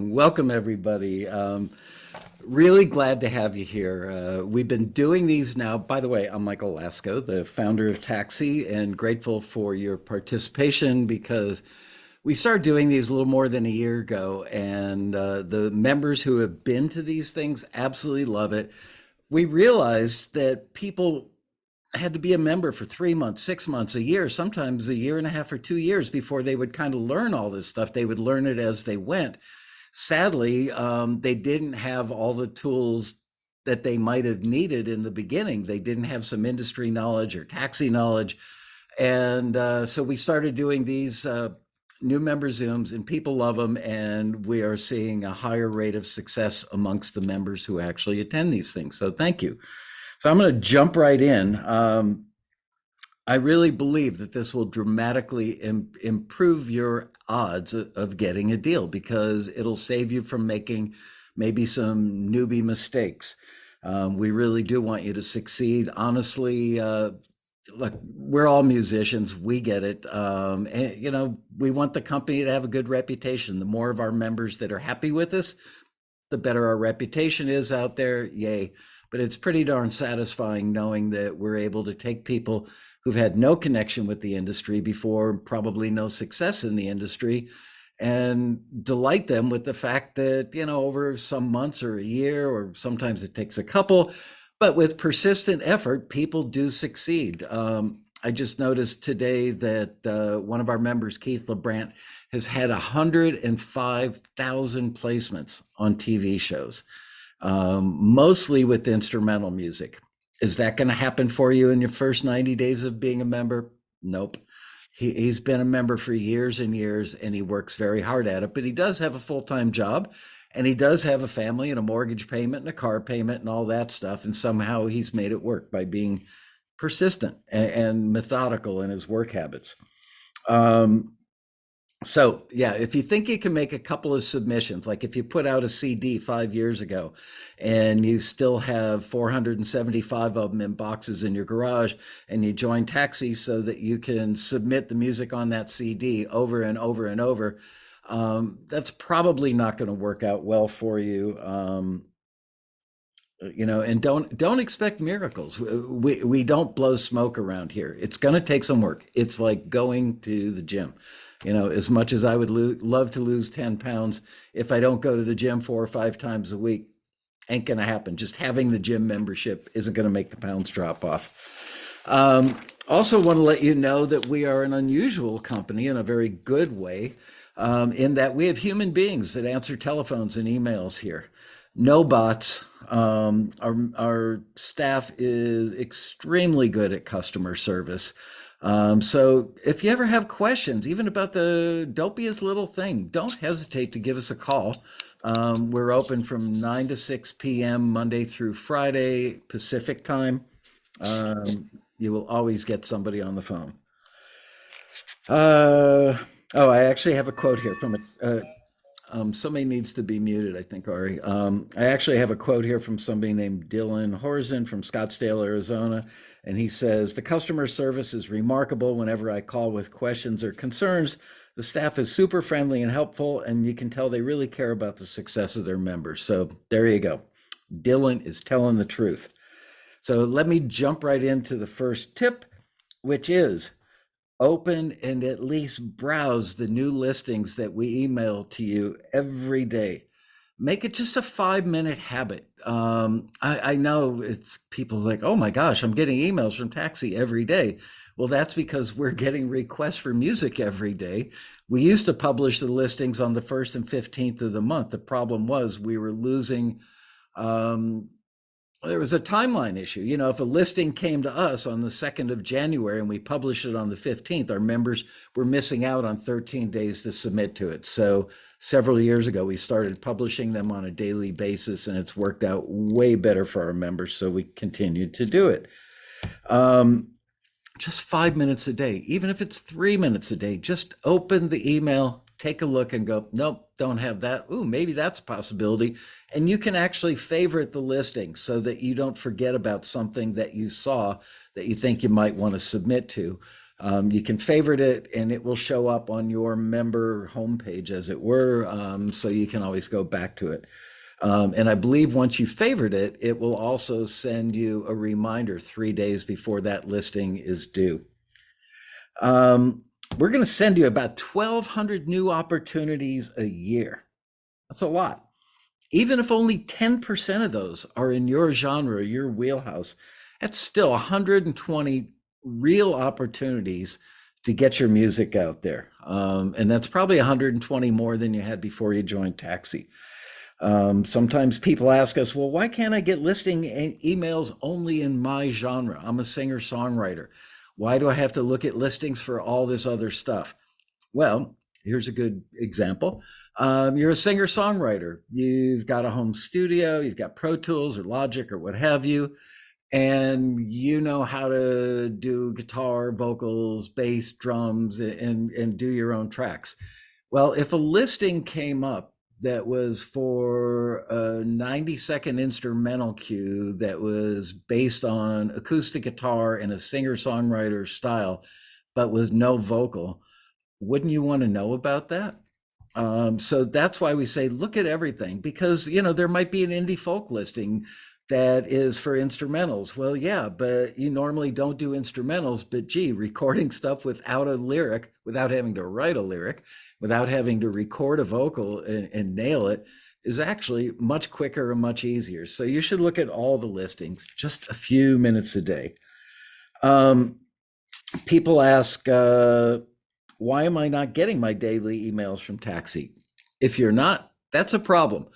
Welcome, everybody. Really glad to have you here. We've been doing these now. By the way, I'm Michael Lasco, the founder of Taxi, and grateful for your participation because we started doing these a little more than a year ago, and the members who have been to these things absolutely love it. We realized that people had to be a member for 3 months, 6 months, a year, sometimes a year and a half or 2 years before they would kind of learn all this stuff. They would learn it as they went. Sadly, they didn't have all the tools that they might have needed in the beginning. They didn't have some industry knowledge or taxi knowledge. And so we started doing these new member Zooms, and people love them. And we are seeing a higher rate of success amongst the members who actually attend these things. So thank you. So I'm going to jump right in. I really believe that this will dramatically improve your odds of getting a deal because it'll save you from making maybe some newbie mistakes. We really do want you to succeed. Honestly, look, we're all musicians. We get it. And, we want the company to have a good reputation. The more of our members that are happy with us, the better our reputation is out there. Yay. But it's pretty darn satisfying knowing that we're able to take people who've had no connection with the industry before, probably no success in the industry, and delight them with the fact that, over some months or a year, or sometimes it takes a couple, but with persistent effort, people do succeed. I just noticed today that one of our members, Keith LeBrant, has had 105,000 placements on TV shows, mostly with instrumental music. Is that going to happen for you in your first 90 days of being a member? Nope. He's been a member for years and years, and he works very hard at it, but he does have a full-time job, and he does have a family and a mortgage payment and a car payment and all that stuff. And somehow he's made it work by being persistent and methodical in his work habits. So yeah, if you think you can make a couple of submissions, like if you put out a CD 5 years ago and you still have 475 of them in boxes in your garage, and you join Taxi so that you can submit the music on that CD over and over and over, that's probably not going to work out well for you. And don't expect miracles. We don't blow smoke around here. It's going to take some work. It's like going to the gym. As much as I would love to lose 10 pounds, if I don't go to the gym 4 or 5 times a week, ain't going to happen. Just having the gym membership isn't going to make the pounds drop off. Also want to let you know that we are an unusual company in a very good way, in that we have human beings that answer telephones and emails here. No bots. Our staff is extremely good at customer service. So if you ever have questions, even about the dopiest little thing, don't hesitate to give us a call. We're open from 9 to 6 p.m. Monday through Friday, Pacific time. You will always get somebody on the phone. I actually have a quote here from somebody needs to be muted, I think, Ari. I actually have a quote here from somebody named Dylan Horzen from Scottsdale, Arizona. And he says, "The customer service is remarkable. Whenever I call with questions or concerns, the staff is super friendly and helpful, and you can tell they really care about the success of their members." So there you go. Dylan is telling the truth. So let me jump right into the first tip, which is open and at least browse the new listings that we email to you every day. Make it just a 5-minute habit. I know it's people like, oh my gosh, I'm getting emails from Taxi every day. Well, that's because we're getting requests for music every day. We used to publish the listings on the 1st and 15th of the month. The problem was we were losing there was a timeline issue. If a listing came to us on the 2nd of January and we published it on the 15th, our members were missing out on 13 days to submit to it. So several years ago, we started publishing them on a daily basis, and it's worked out way better for our members. So we continued to do it. Just 5 minutes a day, even if it's 3 minutes a day, just open the email, take a look and go, nope, don't have that. Ooh, maybe that's a possibility. And you can actually favorite the listing so that you don't forget about something that you saw that you think you might want to submit to. You can favorite it and it will show up on your member homepage, as it were, so you can always go back to it. And I believe once you favorite it, it will also send you a reminder 3 days before that listing is due. We're going to send you about 1,200 new opportunities a year. That's a lot. Even if only 10% of those are in your genre, your wheelhouse, that's still 120 real opportunities to get your music out there. And that's probably 120 more than you had before you joined Taxi. Sometimes people ask us, well, why can't I get listing emails only in my genre? I'm a singer songwriter. Why do I have to look at listings for all this other stuff? Well, here's a good example. You're a singer songwriter. You've got a home studio, you've got Pro Tools or Logic or what have you, and you know how to do guitar, vocals, bass, drums, and do your own tracks. Well, if a listing came up that was for a 90-second instrumental cue that was based on acoustic guitar and a singer-songwriter style, but with no vocal, wouldn't you want to know about that? So that's why we say look at everything, because there might be an indie folk listing that is for instrumentals. Well, yeah, but you normally don't do instrumentals, but gee, recording stuff without a lyric, without having to write a lyric, without having to record a vocal and nail it, is actually much quicker and much easier. So you should look at all the listings, just a few minutes a day. People ask, why am I not getting my daily emails from Taxi? If you're not, that's a problem.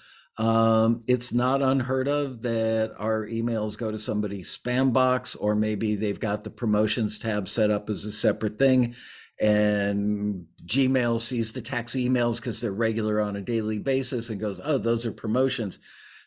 It's not unheard of that our emails go to somebody's spam box, or maybe they've got the promotions tab set up as a separate thing, and Gmail sees the Taxi emails because they're regular on a daily basis and goes, oh, those are promotions.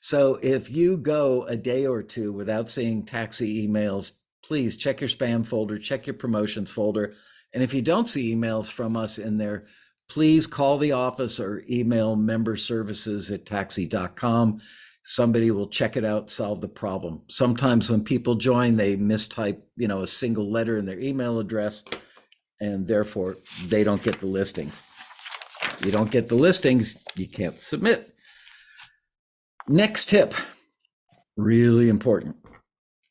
So if you go a day or two without seeing Taxi emails, please check your spam folder, check your promotions folder. And if you don't see emails from us in there, please call the office or email memberservices@taxi.com. Somebody will check it out, solve the problem. Sometimes when people join, they mistype, a single letter in their email address, and therefore they don't get the listings. You don't get the listings, you can't submit. Next tip, really important.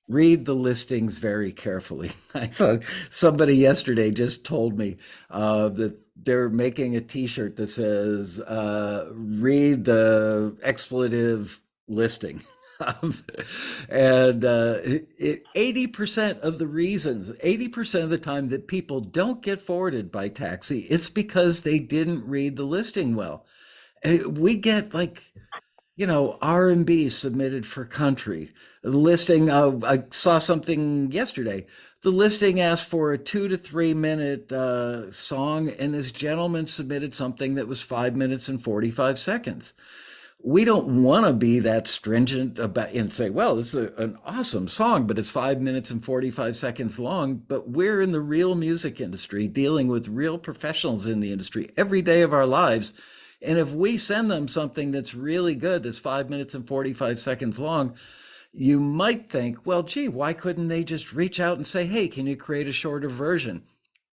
Read the listings very carefully. I saw somebody yesterday just told me that they're making a T-shirt that says, read the expletive listing. And 80% of the reasons, 80% of the time that people don't get forwarded by Taxi, it's because they didn't read the listing well. We get R&B submitted for country. The listing, I saw something yesterday. The listing asked for a 2 to 3 minute song, and this gentleman submitted something that was 5 minutes and 45 seconds. We don't want to be that stringent about and say, well, this is an awesome song, but it's 5 minutes and 45 seconds long. But we're in the real music industry, dealing with real professionals in the industry every day of our lives. And if we send them something that's really good, that's 5 minutes and 45 seconds long, you might think, well, gee, why couldn't they just reach out and say, hey, can you create a shorter version?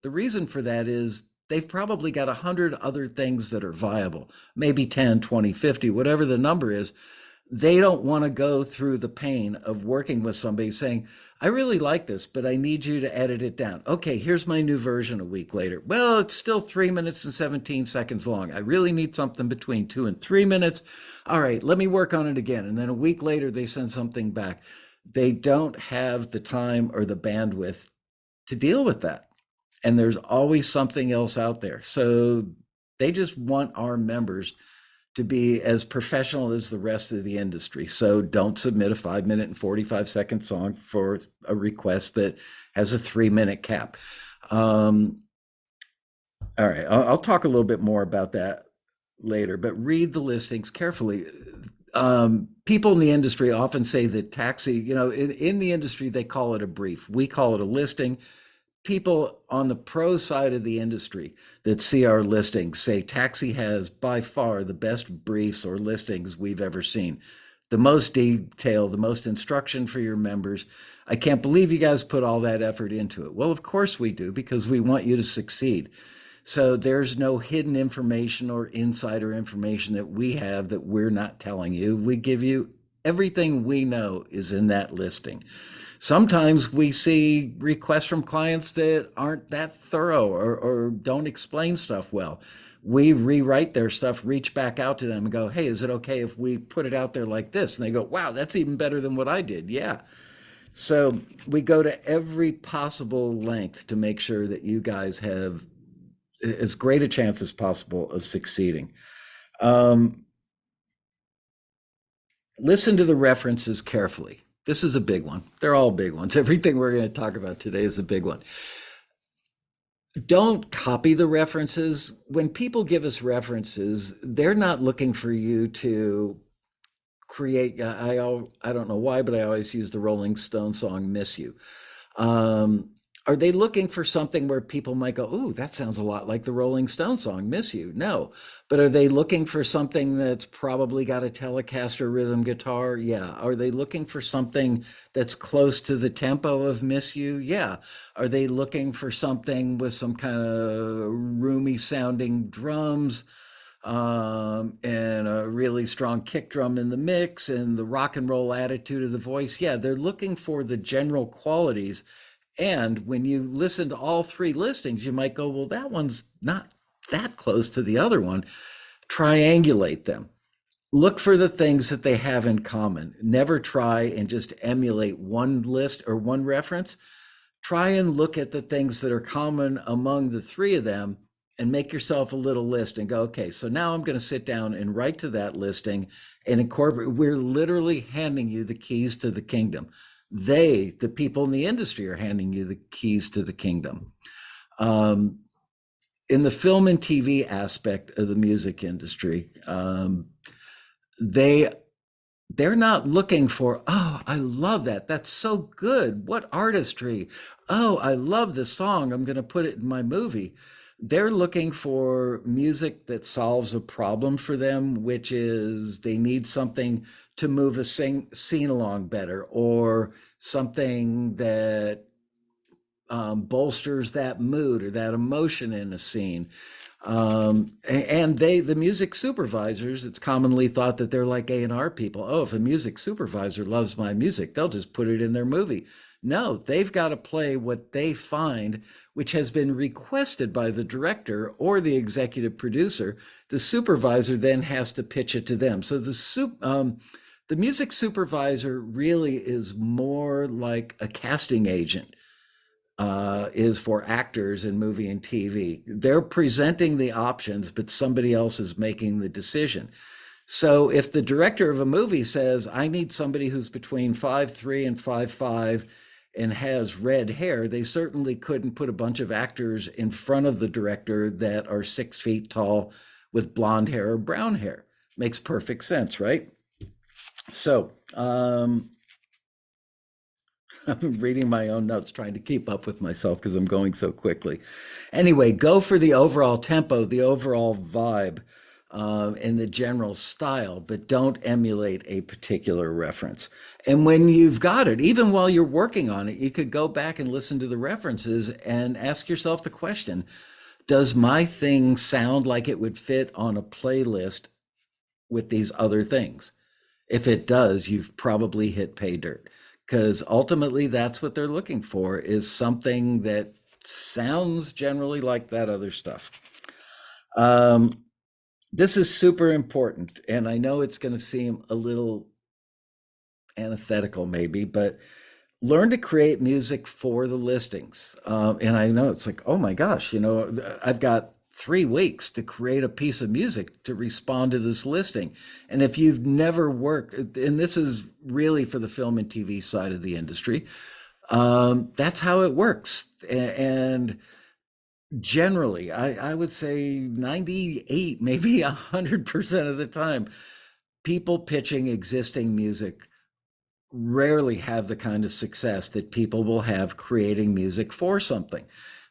The reason for that is they've probably got 100 other things that are viable, maybe 10, 20, 50, whatever the number is. They don't want to go through the pain of working with somebody saying, I really like this, but I need you to edit it down. Okay, here's my new version a week later. Well, it's still 3 minutes and 17 seconds long. I really need something between 2 and 3 minutes. All right, let me work on it again. And then a week later, they send something back. They don't have the time or the bandwidth to deal with that. And there's always something else out there. So they just want our members to be as professional as the rest of the industry. So don't submit a 5 minute and 45 second song for a request that has a 3 minute cap. All right, I'll talk a little bit more about that later, but read the listings carefully. People in the industry often say that Taxi, in the industry, they call it a brief. We call it a listing. People on the pro side of the industry that see our listings say Taxi has by far the best briefs or listings we've ever seen. the most detail, the most instruction for your members. I can't believe you guys put all that effort into it. Well, of course we do, because we want you to succeed. So there's no hidden information or insider information that we have that we're not telling you. We give you everything we know is in that listing. Sometimes we see requests from clients that aren't that thorough, or don't explain stuff well. We rewrite their stuff, reach back out to them and go, hey, is it okay if we put it out there like this? And they go, wow, that's even better than what I did. Yeah. So we go to every possible length to make sure that you guys have as great a chance as possible of succeeding. Um, Listen to the references carefully. This is a big one. They're all big ones. Everything we're going to talk about today is a big one. Don't copy the references. When people give us references, they're not looking for you to create. I don't know why, but I always use the Rolling Stone song "Miss You." Um, are they looking for something where people might go, "Ooh, that sounds a lot like the Rolling Stone song "Miss You"? No, but are they looking for something that's probably got a Telecaster rhythm guitar? Yeah. Are they looking for something that's close to the tempo of "Miss You"? Yeah. Are they looking for something with some kind of roomy sounding drums? And a really strong kick drum in the mix and the rock and roll attitude of the voice. Yeah, they're looking for the general qualities. And when you listen to all three listings, you might go, well, that one's not that close to the other one. Triangulate them. Look for the things that they have in common. Never try and just emulate one list or one reference. Try and look at the things that are common among the three of them and make yourself a little list and go, okay, so now I'm going to sit down and write to that listing and incorporate. We're literally handing you the keys to the kingdom. The people in the industry, are handing you the keys to the kingdom. Um, in the film and TV aspect of the music industry, they they're not looking for, oh, I love that. That's so good. What artistry. Oh, I love this song. I'm going to put it in my movie. They're looking for music that solves a problem for them, which is they need something to move a scene along better, or something that bolsters that mood or that emotion in a scene. And the music supervisors, it's commonly thought that they're like A&R people. Oh, if a music supervisor loves my music, they'll just put it in their movie. No, they've got to play what they find, which has been requested by the director or the executive producer. The supervisor then has to pitch it to them. So the music supervisor really is more like a casting agent, is for actors in movie and TV. They're presenting the options, but somebody else is making the decision. So if the director of a movie says, I need somebody who's between 5'3" and 5'5" and has red hair, they certainly couldn't put a bunch of actors in front of the director that are 6 feet tall with blonde hair or brown hair. Makes perfect sense, right? So, I'm reading my own notes, trying to keep up with myself because I'm going so quickly. Anyway, go for the overall tempo, the overall vibe, and the general style, but don't emulate a particular reference. And when you've got it, even while you're working on it, you could go back and listen to the references and ask yourself the question, does my thing sound like it would fit on a playlist with these other things? If it does, you've probably hit pay dirt, because ultimately that's what they're looking for, is something that sounds generally like that other stuff. Um, this is super important, and I know it's going to seem a little antithetical maybe, but learn to create music for the listings. And I know it's like, oh my gosh, I've got 3 weeks to create a piece of music to respond to this listing. And if you've never worked, and this is really for the film and TV side of the industry, that's how it works. And generally, I would say 98, maybe 100% of the time, people pitching existing music rarely have the kind of success that people will have creating music for something.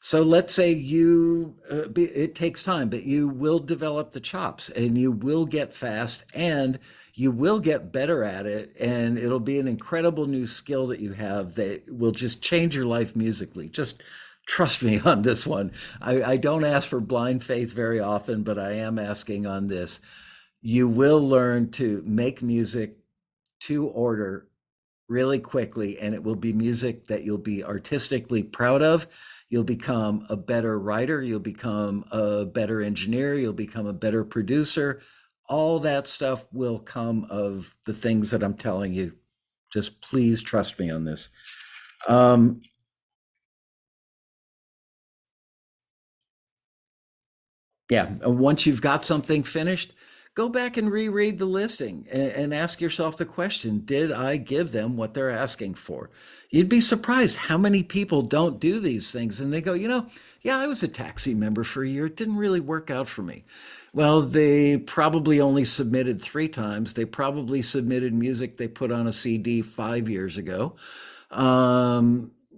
So let's say it takes time, but you will develop the chops and you will get fast and you will get better at it. And it'll be an incredible new skill that you have that will just change your life musically. Just trust me on this one. I don't ask for blind faith very often, but I am asking on this. You will learn to make music to order really quickly, and it will be music that you'll be artistically proud of. You'll become a better writer, you'll become a better engineer, you'll become a better producer. All that stuff will come of the things that I'm telling you. Just please trust me on this. Um, Yeah, once you've got something finished, go back and reread the listing and ask yourself the question, did I give them what they're asking for? You'd be surprised how many people don't do these things and they go, yeah, I was a taxi member for a year. It didn't really work out for me. Well, they probably only submitted three times. They probably submitted music they put on a CD 5 years ago.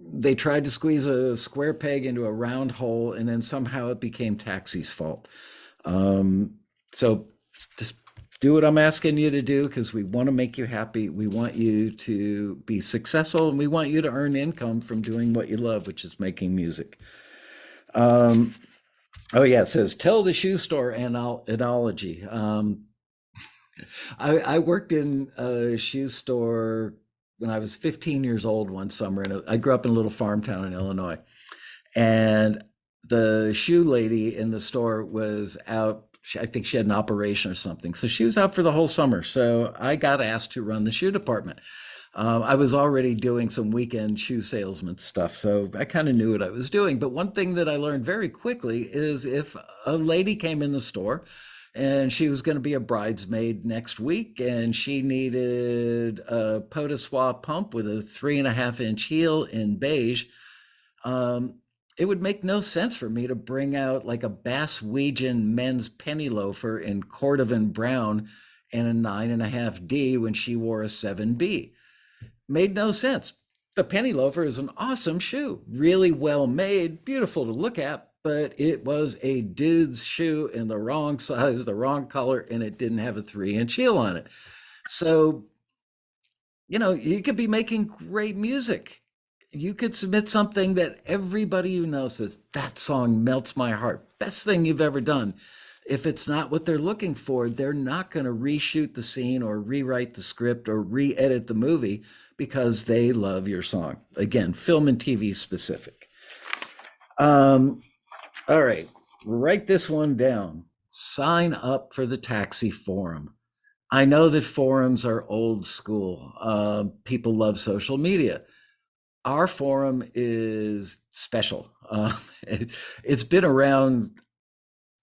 They tried to squeeze a square peg into a round hole, and then somehow it became Taxi's fault. Um, so just do what I'm asking you to do because we want to make you happy. We want you to be successful, and we want you to earn income from doing what you love, which is making music. Um, oh yeah, it says tell the shoe store analogy. I worked in a shoe store when I was 15 years old one summer, and I grew up in a little farm town in Illinois. And the shoe lady in the store was out. I think she had an operation or something. So she was out for the whole summer. So I got asked to run the shoe department. I was already doing some weekend shoe salesman stuff, so I kind of knew what I was doing. But one thing that I learned very quickly is if a lady came in the store and she was going to be a bridesmaid next week and she needed a Potaswa pump with a 3.5 inch heel in beige, um, it would make no sense for me to bring out like a Basswegian men's penny loafer in Cordovan brown and a 9.5D when she wore a 7B. Made no sense. The penny loafer is an awesome shoe, really well made, beautiful to look at, but it was a dude's shoe in the wrong size, the wrong color, and it didn't have a 3 inch heel on it. So, you could be making great music. You could submit something that everybody you know says, that song melts my heart. Best thing you've ever done. If it's not what they're looking for, they're not going to reshoot the scene or rewrite the script or re edit the movie because they love your song. Again, film and TV specific. Um, all right, write this one down. Sign up for the Taxi Forum. I know that forums are old school. People love social media. Our forum is special. It's been around,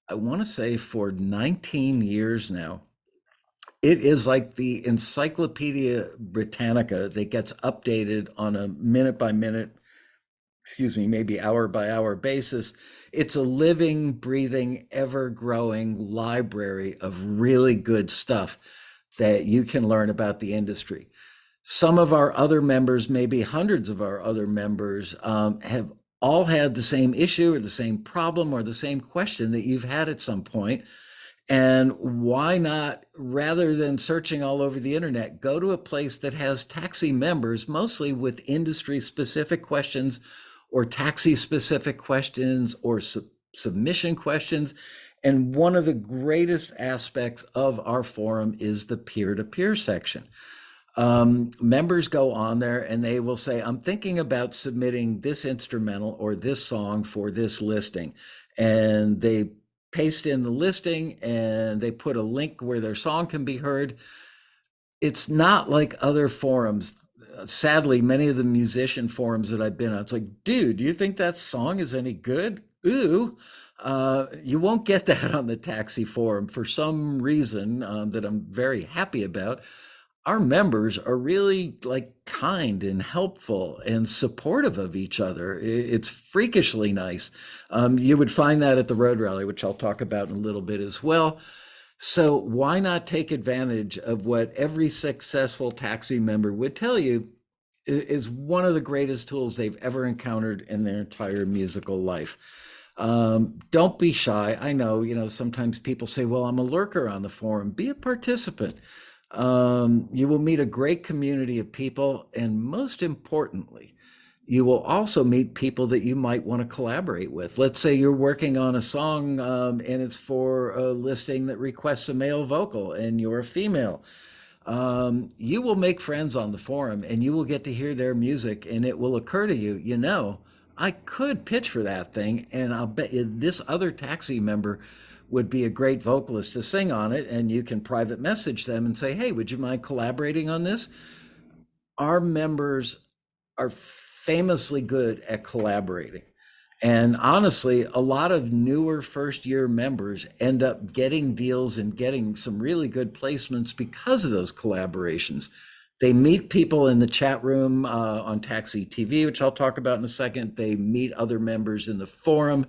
I want to say, for 19 years now. It is like the Encyclopedia Britannica that gets updated on a minute by minute, excuse me, maybe hour by hour basis. It's a living, breathing, ever growing library of really good stuff that you can learn about the industry. Some of our other members, maybe hundreds of our other members, have all had the same issue or the same problem or the same question that you've had at some point. And why not, rather than searching all over the internet, go to a place that has taxi members, mostly with industry specific questions or taxi specific questions or submission questions. And one of the greatest aspects of our forum is the peer to peer section. Members go on there and they will say, I'm thinking about submitting this instrumental or this song for this listing. And they paste in the listing and they put a link where their song can be heard. It's not like other forums. Sadly, many of the musician forums that I've been on, it's like, dude, do you think that song is any good? Ooh. You won't get that on the Taxi forum for some reason that I'm very happy about. Our members are really like kind and helpful and supportive of each other. It's freakishly nice. You would find that at the road rally, which I'll talk about in a little bit as well. So why not take advantage of what every successful taxi member would tell you? is one of the greatest tools they've ever encountered in their entire musical life. Don't be shy. I know, sometimes people say, well, I'm a lurker on the forum. Be a participant. You will meet a great community of people. And most importantly, you will also meet people that you might want to collaborate with. Let's say you're working on a song and it's for a listing that requests a male vocal and you're a female. You will make friends on the forum and you will get to hear their music, and it will occur to you, I could pitch for that thing, and I'll bet you this other taxi member would be a great vocalist to sing on it. And you can private message them and say, hey, would you mind collaborating on this? Our members are famously good at collaborating. And honestly, a lot of newer first year members end up getting deals and getting some really good placements because of those collaborations. They meet people in the chat room on TAXITV, which I'll talk about in a second. They meet other members in the forum.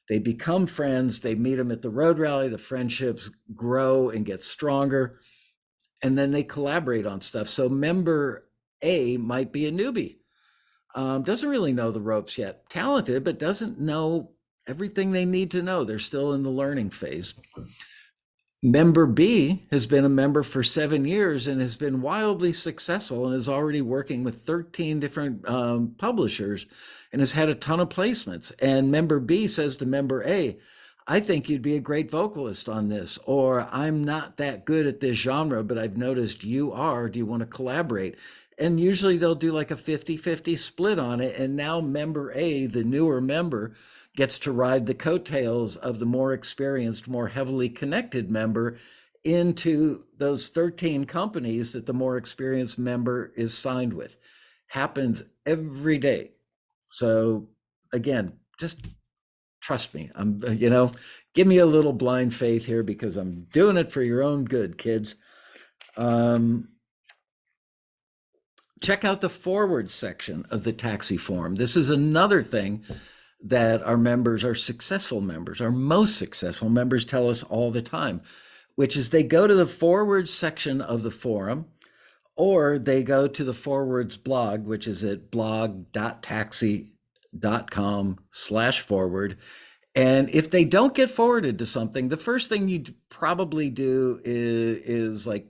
They become friends. They meet them at the road rally. The friendships grow and get stronger. And then they collaborate on stuff. So member A might be a newbie, doesn't really know the ropes yet, talented, but doesn't know everything they need to know. They're still in the learning phase. Member B has been a member for 7 years and has been wildly successful and is already working with 13 different publishers and has had a ton of placements. And member B says to member A, I think you'd be a great vocalist on this, or I'm not that good at this genre, but I've noticed you are. Do you want to collaborate? And usually they'll do like a 50-50 split on it. And now member A, the newer member, gets to ride the coattails of the more experienced, more heavily connected member into those 13 companies that the more experienced member is signed with. Happens every day. So again, just trust me. Give me a little blind faith here because I'm doing it for your own good, kids. Check out the forward section of the Taxi Forum. This is another thing that our members, our successful members, our most successful members tell us all the time, which is they go to the forward section of the forum, or they go to the forwards blog, which is at blog.taxi.com/forward. And if they don't get forwarded to something, the first thing you probably do is like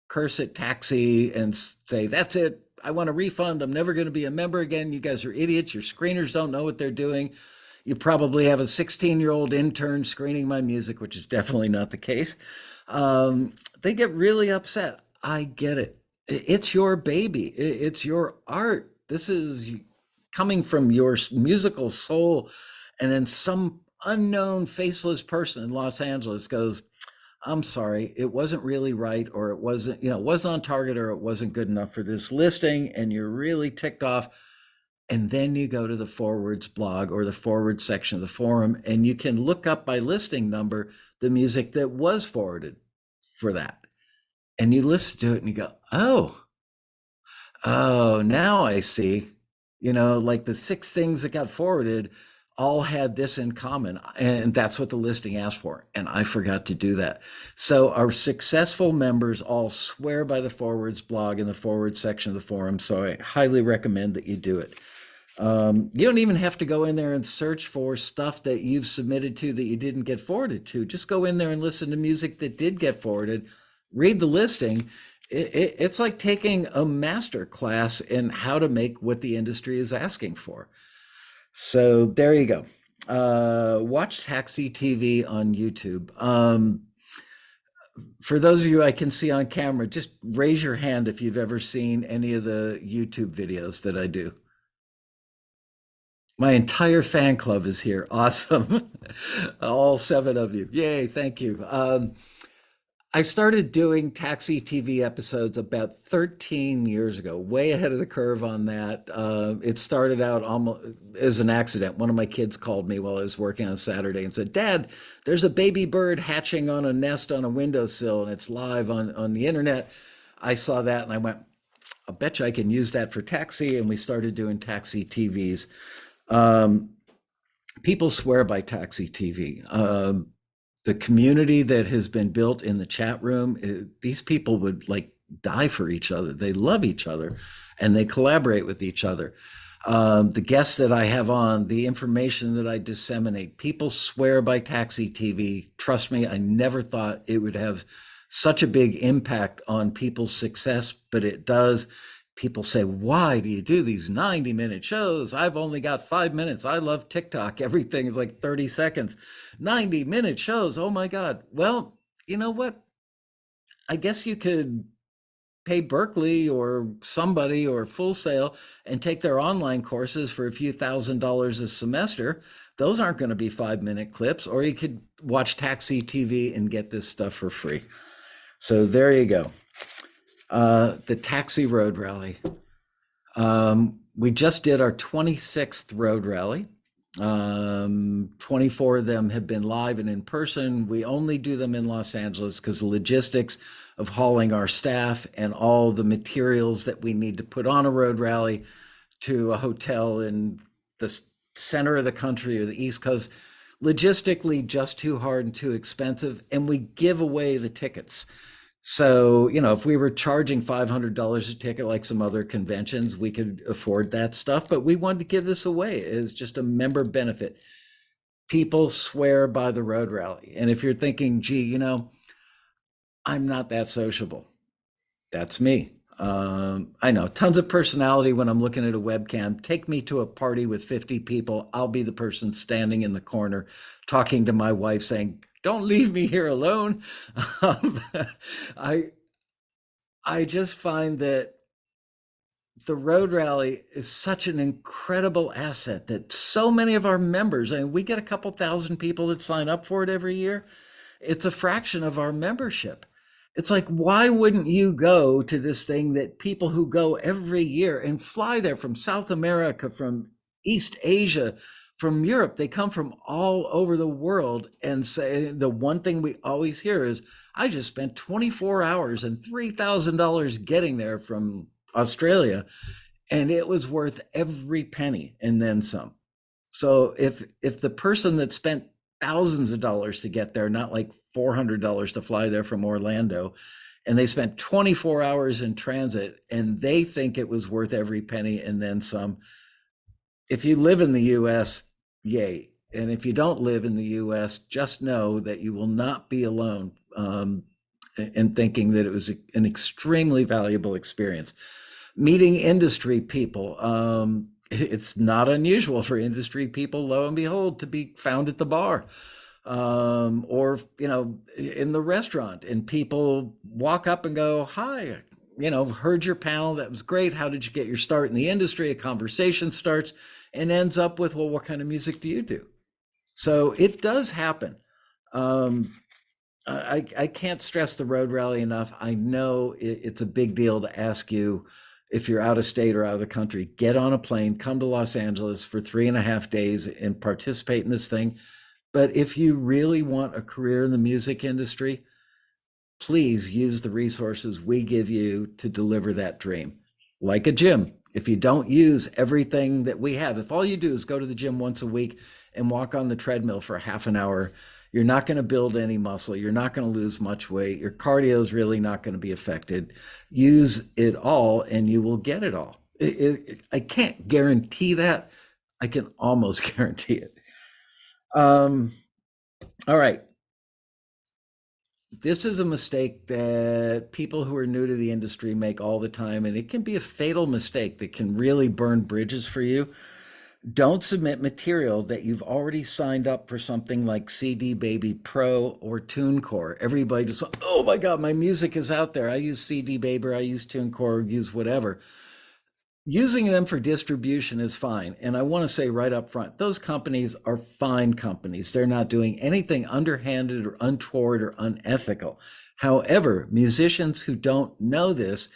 curse at Taxi and say, that's it. I want a refund. I'm never going to be a member again. You guys are idiots. Your screeners don't know what they're doing. You probably have a 16-year-old intern screening my music, which is definitely not the case. They get really upset. I get it. It's your baby. It's your art. This is coming from your musical soul. And then some unknown faceless person in Los Angeles goes, I'm sorry, it wasn't really right, or it wasn't, it wasn't on target, or it wasn't good enough for this listing, and you're really ticked off. And then you go to the forwards blog or the forward section of the forum, and you can look up by listing number the music that was forwarded for that. And you listen to it and you go, oh, now I see. Like the 6 things that got forwarded all had this in common, and that's what the listing asked for, and I forgot to do that. So our successful members all swear by the forwards blog in the forward section of the forum, so I highly recommend that you do it. You don't even have to go in there and search for stuff that you've submitted to that you didn't get forwarded to. Just go in there and listen to music that did get forwarded, read the listing. It's like taking a master class in how to make what the industry is asking for. So there you go. Watch TAXITV on YouTube. For those of you I can see on camera, just raise your hand if you've ever seen any of the YouTube videos that I do. My entire fan club is here. Awesome. All 7 of you. Yay, thank you. I started doing Taxi TV episodes about 13 years ago, way ahead of the curve on that. It started out almost as an accident. One of my kids called me while I was working on Saturday and said, Dad, there's a baby bird hatching on a nest on a windowsill and it's live on the internet. I saw that and I went, I bet you I can use that for Taxi. And we started doing Taxi TVs. People swear by Taxi TV. The community that has been built in the chat room, these people would like die for each other. They love each other and they collaborate with each other. The guests that I have on, the information that I disseminate, people swear by Taxi TV. Trust me, I never thought it would have such a big impact on people's success, but it does. People say, why do you do these 90-minute shows? I've only got 5 minutes. I love TikTok. Everything is like 30 seconds. 90-minute shows. Oh my God. Well, you know what? I guess you could pay Berkeley or somebody or Full Sail and take their online courses for a few $1,000s a semester. Those aren't going to be 5-minute clips, or you could watch Taxi TV and get this stuff for free. So there you go. The Taxi Road Rally. We just did our 26th road rally. 24 of them have been live and in person. We only do them in Los Angeles because the logistics of hauling our staff and all the materials that we need to put on a road rally to a hotel in the center of the country or the East Coast, logistically just too hard and too expensive. And we give away the tickets. So, if we were charging $500 a ticket like some other conventions, we could afford that stuff. But we wanted to give this away as just a member benefit. People swear by the road rally. And if you're thinking, gee, I'm not that sociable, that's me. I know tons of personality when I'm looking at a webcam. Take me to a party with 50 people. I'll be the person standing in the corner talking to my wife saying, don't leave me here alone. Um, I I just find that the road rally is such an incredible asset that so many of our members, I mean, we get a couple thousand people that sign up for it every year. It's a fraction of our membership. It's like, why wouldn't you go to this thing that people who go every year and fly there from South America, from East Asia, from Europe? They come from all over the world and say the one thing we always hear is, I just spent 24 hours and $3,000 getting there from Australia, and it was worth every penny and then some. So if the person that spent thousands of dollars to get there, not like $400 to fly there from Orlando, and they spent 24 hours in transit and they think it was worth every penny and then some. If you live in the US, yay. And if you don't live in the US, just know that you will not be alone in thinking that it was an extremely valuable experience. Meeting industry people. It's not unusual for industry people, lo and behold, to be found at the bar, or in the restaurant, and people walk up and go, hi, heard your panel, that was great, how did you get your start in the industry? A conversation starts and ends up with, well, what kind of music do you do? So it does happen. I can't stress the road rally enough. I know it's a big deal to ask you, if you're out of state or out of the country, get on a plane, come to Los Angeles for 3.5 days and participate in this thing. But if you really want a career in the music industry, please use the resources we give you to deliver that dream. Like a gym. If you don't use everything that we have, if all you do is go to the gym once a week and walk on the treadmill for half an hour, you're not going to build any muscle. You're not going to lose much weight. Your cardio is really not going to be affected. Use it all and you will get it all. I can't guarantee that. I can almost guarantee it. All right. This is a mistake that people who are new to the industry make all the time, and it can be a fatal mistake that can really burn bridges for you. Don't submit material that you've already signed up for something like CD Baby Pro or TuneCore. Everybody just, oh my God, my music is out there. I use CD Baby, I use TuneCore, use whatever. Using them for distribution is fine. And I want to say right up front, those companies are fine companies. They're not doing anything underhanded or untoward or unethical. However, musicians who don't know this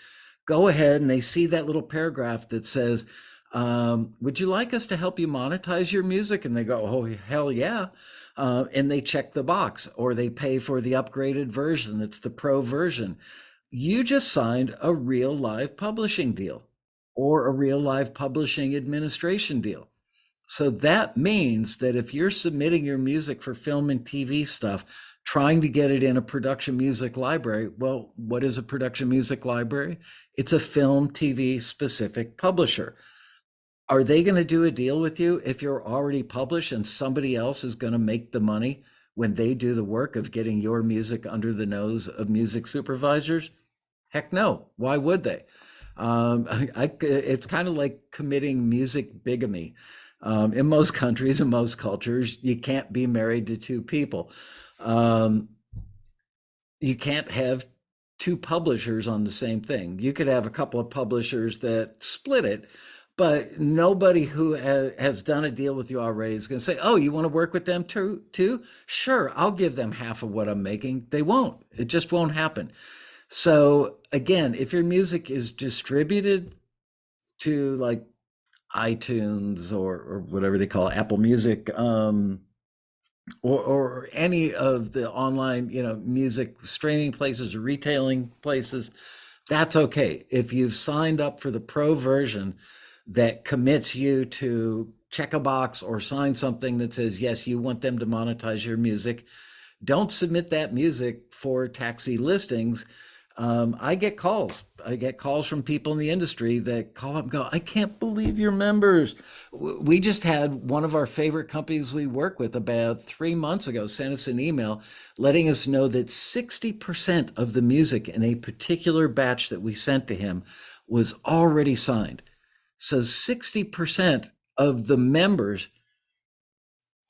go ahead and they see that little paragraph that says, would you like us to help you monetize your music? And they go, oh, hell yeah. And they check the box, or they pay for the upgraded version. It's the pro version. You just signed a real live publishing deal or a real live publishing administration deal. So that means that if you're submitting your music for film and TV stuff, trying to get it in a production music library. Well, what is a production music library? It's a film, TV specific publisher. Are they going to do a deal with you if you're already published and somebody else is going to make the money when they do the work of getting your music under the nose of music supervisors? Heck no. Why would they? It's kind of like committing music bigamy. In most countries, in most cultures, you can't be married to two people. Um, you can't have two publishers on the same thing. You could have a couple of publishers that split it, but nobody who has done a deal with you already is going to say, "Oh, you want to work with them too? Too? Sure, I'll give them half of what I'm making." They won't. It just won't happen. So again, if your music is distributed to like iTunes or whatever they call it, Apple Music, or any of the online, music streaming places or retailing places, that's okay. If you've signed up for the pro version that commits you to check a box or sign something that says, yes, you want them to monetize your music, don't submit that music for taxi listings. I get calls. I get calls from people in the industry that call up and go, I can't believe your members. We just had one of our favorite companies we work with about 3 months ago send us an email letting us know that 60% of the music in a particular batch that we sent to him was already signed. So 60% of the members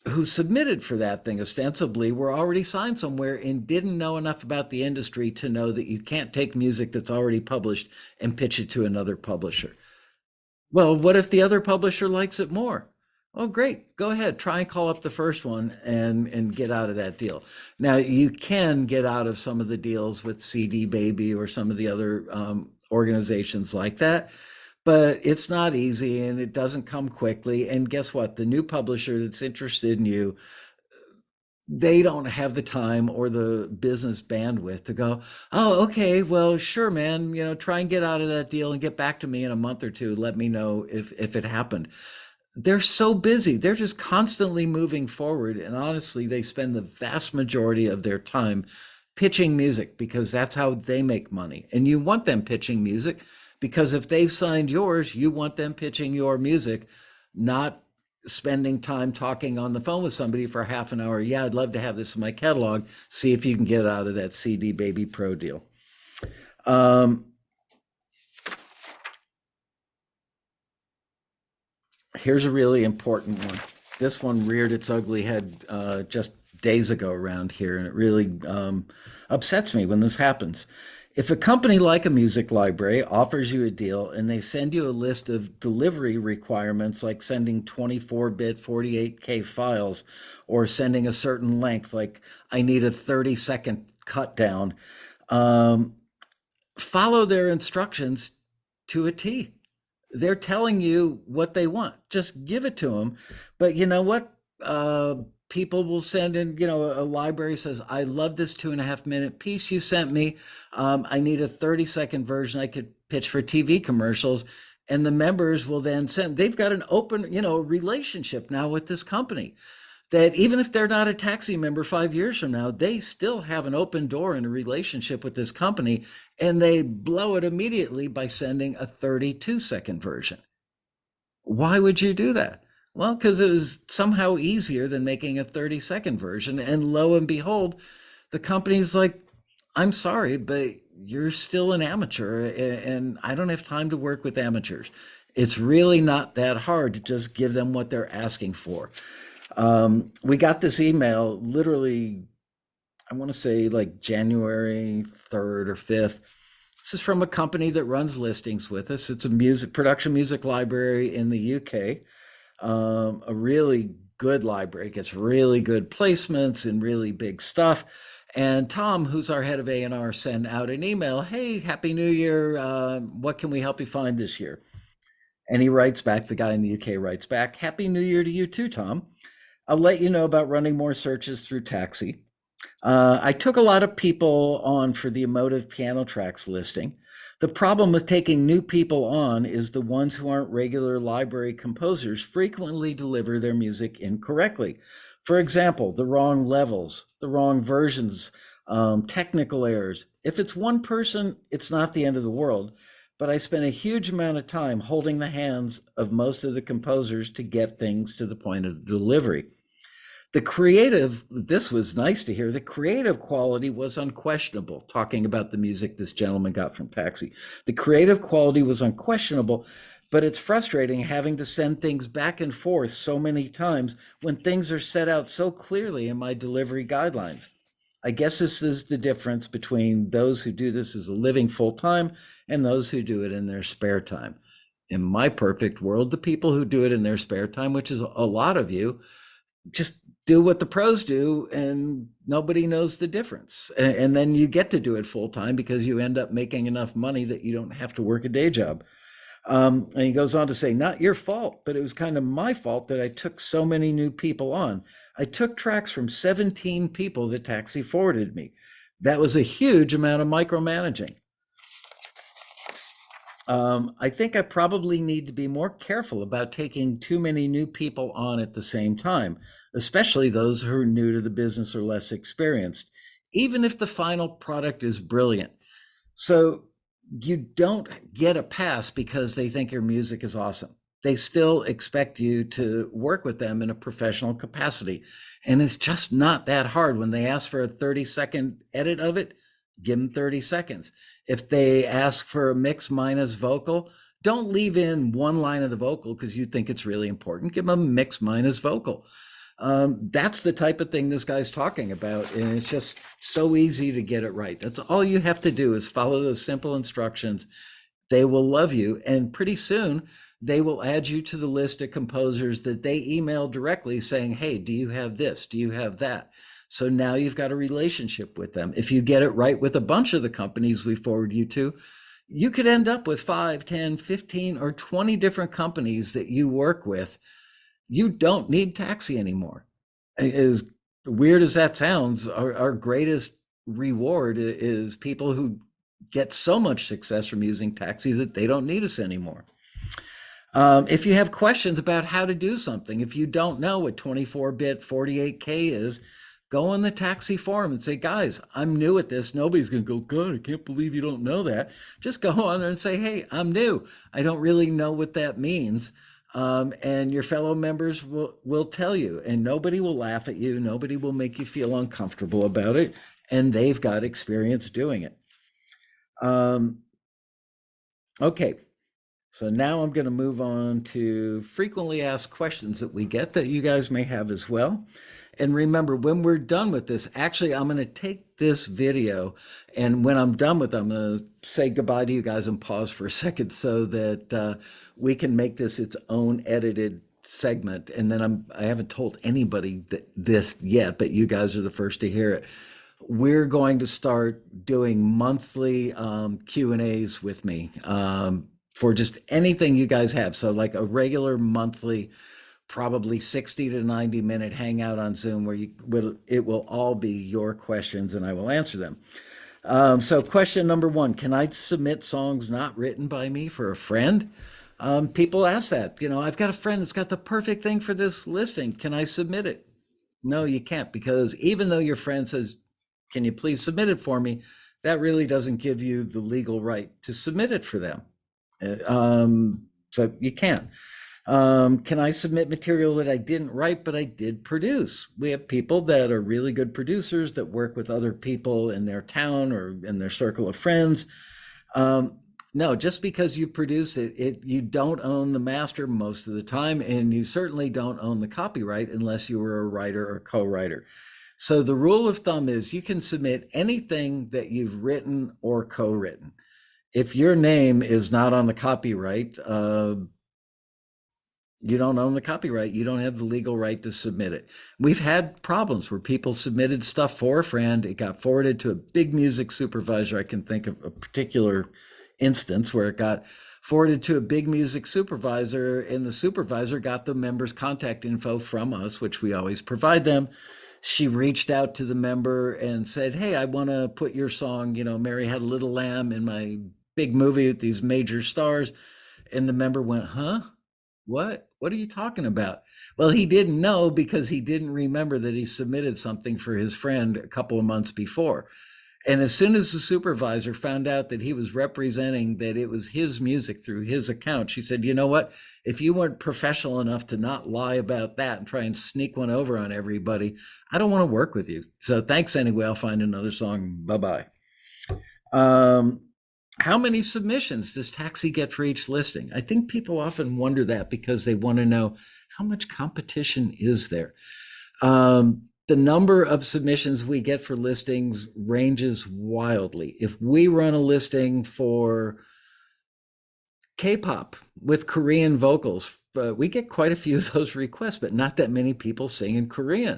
who submitted for that thing ostensibly were already signed somewhere and didn't know enough about the industry to know that you can't take music that's already published and pitch it to another publisher. Well, what if the other publisher likes it more? Oh, great. Go ahead. Try and call up the first one and get out of that deal. Now, you can get out of some of the deals with CD Baby or some of the other organizations like that, but it's not easy and it doesn't come quickly. And guess what? The new publisher that's interested in you, they don't have the time or the business bandwidth to go, oh, okay, well, sure, man, try and get out of that deal and get back to me in a month or two. Let me know if it happened. They're so busy. They're just constantly moving forward. And honestly, they spend the vast majority of their time pitching music because that's how they make money. And you want them pitching music because if they've signed yours, you want them pitching your music, not spending time talking on the phone with somebody for half an hour. Yeah, I'd love to have this in my catalog. See if you can get out of that CD Baby Pro deal. Um, Here's a really important one. This one reared its ugly head just days ago around here, and it really upsets me when this happens. If a company like a music library offers you a deal and they send you a list of delivery requirements like sending 24-bit 48K files or sending a certain length, like I need a 30-second cut down, um, follow their instructions to a T. They're telling you what they want. Just give it to them. But you know what? People will send in, a library says, I love this 2.5 minute piece you sent me. I need a 30-second version I could pitch for TV commercials. And the members will then send, they've got an open, relationship now with this company that even if they're not a taxi member 5 years from now, they still have an open door in a relationship with this company, and they blow it immediately by sending a 32-second version. Why would you do that? Well, because it was somehow easier than making a 30-second version. And lo and behold, the company's like, I'm sorry, but you're still an amateur, and I don't have time to work with amateurs. It's really not that hard to just give them what they're asking for. We got this email literally, I want to say like January 3rd or 5th. This is from a company that runs listings with us. It's a production music library in the UK, a really good library, gets really good placements and really big stuff. And Tom, who's our head of A&R, sent out an email. Hey, Happy New Year. What can we help you find this year? And he writes back, the guy in the UK writes back, Happy New Year to you too, Tom. I'll let you know about running more searches through Taxi. I took a lot of people on for the emotive piano tracks listing. The problem with taking new people on is the ones who aren't regular library composers frequently deliver their music incorrectly. For example, the wrong levels, the wrong versions, technical errors. If it's one person, it's not the end of the world. But I spent a huge amount of time holding the hands of most of the composers to get things to the point of delivery. The creative, this was nice to hear, the creative quality was unquestionable. Talking about the music this gentleman got from Taxi. The creative quality was unquestionable, but it's frustrating having to send things back and forth so many times when things are set out so clearly in my delivery guidelines. I guess this is the difference between those who do this as a living full time and those who do it in their spare time. In my perfect world, the people who do it in their spare time, which is a lot of you, just do what the pros do and nobody knows the difference. And then you get to do it full time because you end up making enough money that you don't have to work a day job. And he goes on to say, not your fault, but it was kind of my fault that I took so many new people on. I took tracks from 17 people that Taxi forwarded me. That was a huge amount of micromanaging. I think I probably need to be more careful about taking too many new people on at the same time, especially those who are new to the business or less experienced, even if the final product is brilliant. So you don't get a pass because they think your music is awesome. They still expect you to work with them in a professional capacity. And it's just not that hard. When they ask for a 30-second edit of it, give them 30 seconds. If they ask for a mix minus vocal, don't leave in one line of the vocal because you think it's really important. Give them a mix minus vocal. That's the type of thing this guy's talking about. And it's just so easy to get it right. That's all you have to do is follow those simple instructions. They will love you. And pretty soon, they will add you to the list of composers that they email directly saying, hey, do you have this? Do you have that? So now you've got a relationship with them. If you get it right with a bunch of the companies we forward you to, you could end up with 5, 10, 15, or 20 different companies that you work with. You don't need Taxi anymore. As weird as that sounds, our greatest reward is people who get so much success from using Taxi that they don't need us anymore. If you have questions about how to do something, if you don't know what 24-bit 48K is, go on the Taxi forum and say, guys, I'm new at this. Nobody's going to go, God, I can't believe you don't know that. Just go on there and say, hey, I'm new. I don't really know what that means. And your fellow members will tell you, and nobody will laugh at you. Nobody will make you feel uncomfortable about it. And they've got experience doing it. Okay. So now I'm going to move on to frequently asked questions that we get that you guys may have as well. And remember, when we're done with this, actually, I'm going to take this video, and when I'm done with it, I'm going to say goodbye to you guys and pause for a second so that we can make this its own edited segment. And then I haven't told anybody this yet, but you guys are the first to hear it. We're going to start doing monthly Q&As with me. For just anything you guys have. So like a regular monthly, probably 60 to 90-minute hangout on Zoom where it will all be your questions and I will answer them. So question number one, can I submit songs not written by me for a friend? People ask that. I've got a friend that's got the perfect thing for this listing. Can I submit it? No, you can't, because even though your friend says, can you please submit it for me? That really doesn't give you the legal right to submit it for them. So you can't. Can I submit material that I didn't write, but I did produce? We have people that are really good producers that work with other people in their town or in their circle of friends. No, just because you produced it, you don't own the master most of the time, and you certainly don't own the copyright unless you were a writer or co-writer. So the rule of thumb is you can submit anything that you've written or co-written. If your name is not on the copyright, you don't own the copyright. You don't have the legal right to submit it. We've had problems where people submitted stuff for a friend. It got forwarded to a big music supervisor. I can think of a particular instance where it got forwarded to a big music supervisor, and the supervisor got the member's contact info from us, which we always provide them. she reached out to the member and said, "Hey, I want to put your song, Mary Had a Little Lamb, in my big movie with these major stars." And the member went, "Huh? What are you talking about?" Well, he didn't know because he didn't remember that he submitted something for his friend a couple of months before. And as soon as the supervisor found out that he was representing that it was his music through his account, she said, "You know what? If you weren't professional enough to not lie about that and try and sneak one over on everybody, I don't want to work with you. So thanks anyway. I'll find another song. Bye bye." Um, how many submissions does Taxi get for each listing? I think people often wonder that because they want to know how much competition is there. The number of submissions we get for listings ranges wildly. If we run a listing for K-pop with Korean vocals, we get quite a few of those requests, but not that many people sing in Korean.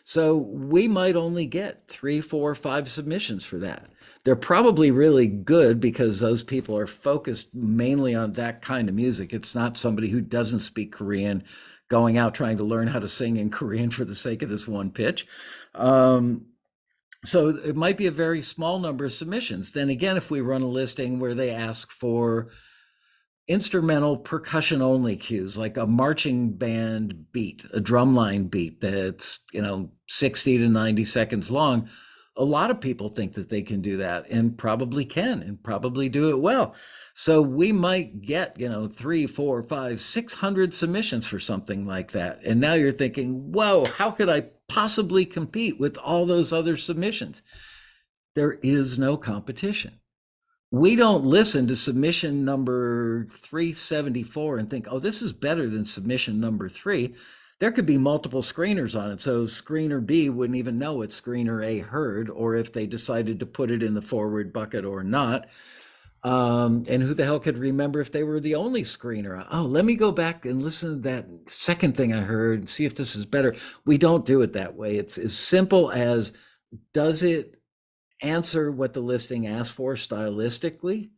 So we might only get three, four, five submissions for that. They're probably really good because those people are focused mainly on that kind of music. It's not somebody who doesn't speak Korean going out trying to learn how to sing in Korean for the sake of this one pitch. Um, so it might be a very small number of submissions. Then again, if we run a listing where they ask for instrumental percussion only cues, like a marching band beat, a drumline beat that's 60 to 90 seconds long, a lot of people think that they can do that and probably can and probably do it well. So we might get three, four, five, 600 submissions for something like that. And now you're thinking, whoa, how could I possibly compete with all those other submissions? There is no competition. We don't listen to submission number 374 and think, oh, this is better than submission number 3. There could be multiple screeners on it. So screener B wouldn't even know what screener A heard or if they decided to put it in the forward bucket or not. And who the hell could remember if they were the only screener? Oh, let me go back and listen to that second thing I heard and see if this is better. We don't do it that way. It's as simple as, does it answer what the listing asks for stylistically?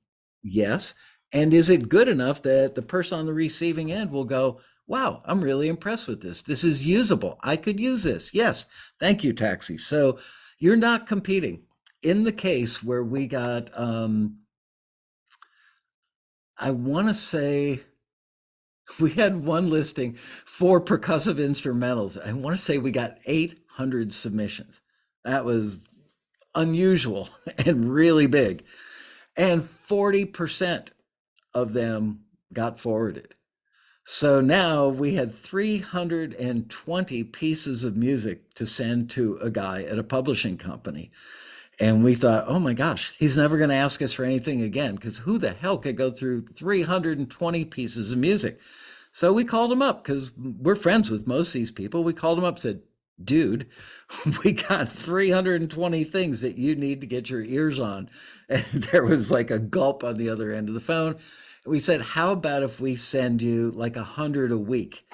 Yes. And is it good enough that the person on the receiving end will go, wow, I'm really impressed with this. This is usable. I could use this. Yes. Thank you, Taxi. So you're not competing. In the case where we got, I want to say we had one listing for percussive instrumentals. I want to say we got 800 submissions. That was unusual and really big. And 40% of them got forwarded. So now we had 320 pieces of music to send to a guy at a publishing company. And we thought, oh my gosh, he's never going to ask us for anything again, because who the hell could go through 320 pieces of music? So we called him up because we're friends with most of these people. We called him up and said, dude, we got 320 things that you need to get your ears on. And there was like a gulp on the other end of the phone. We said, how about if we send you like 100 a week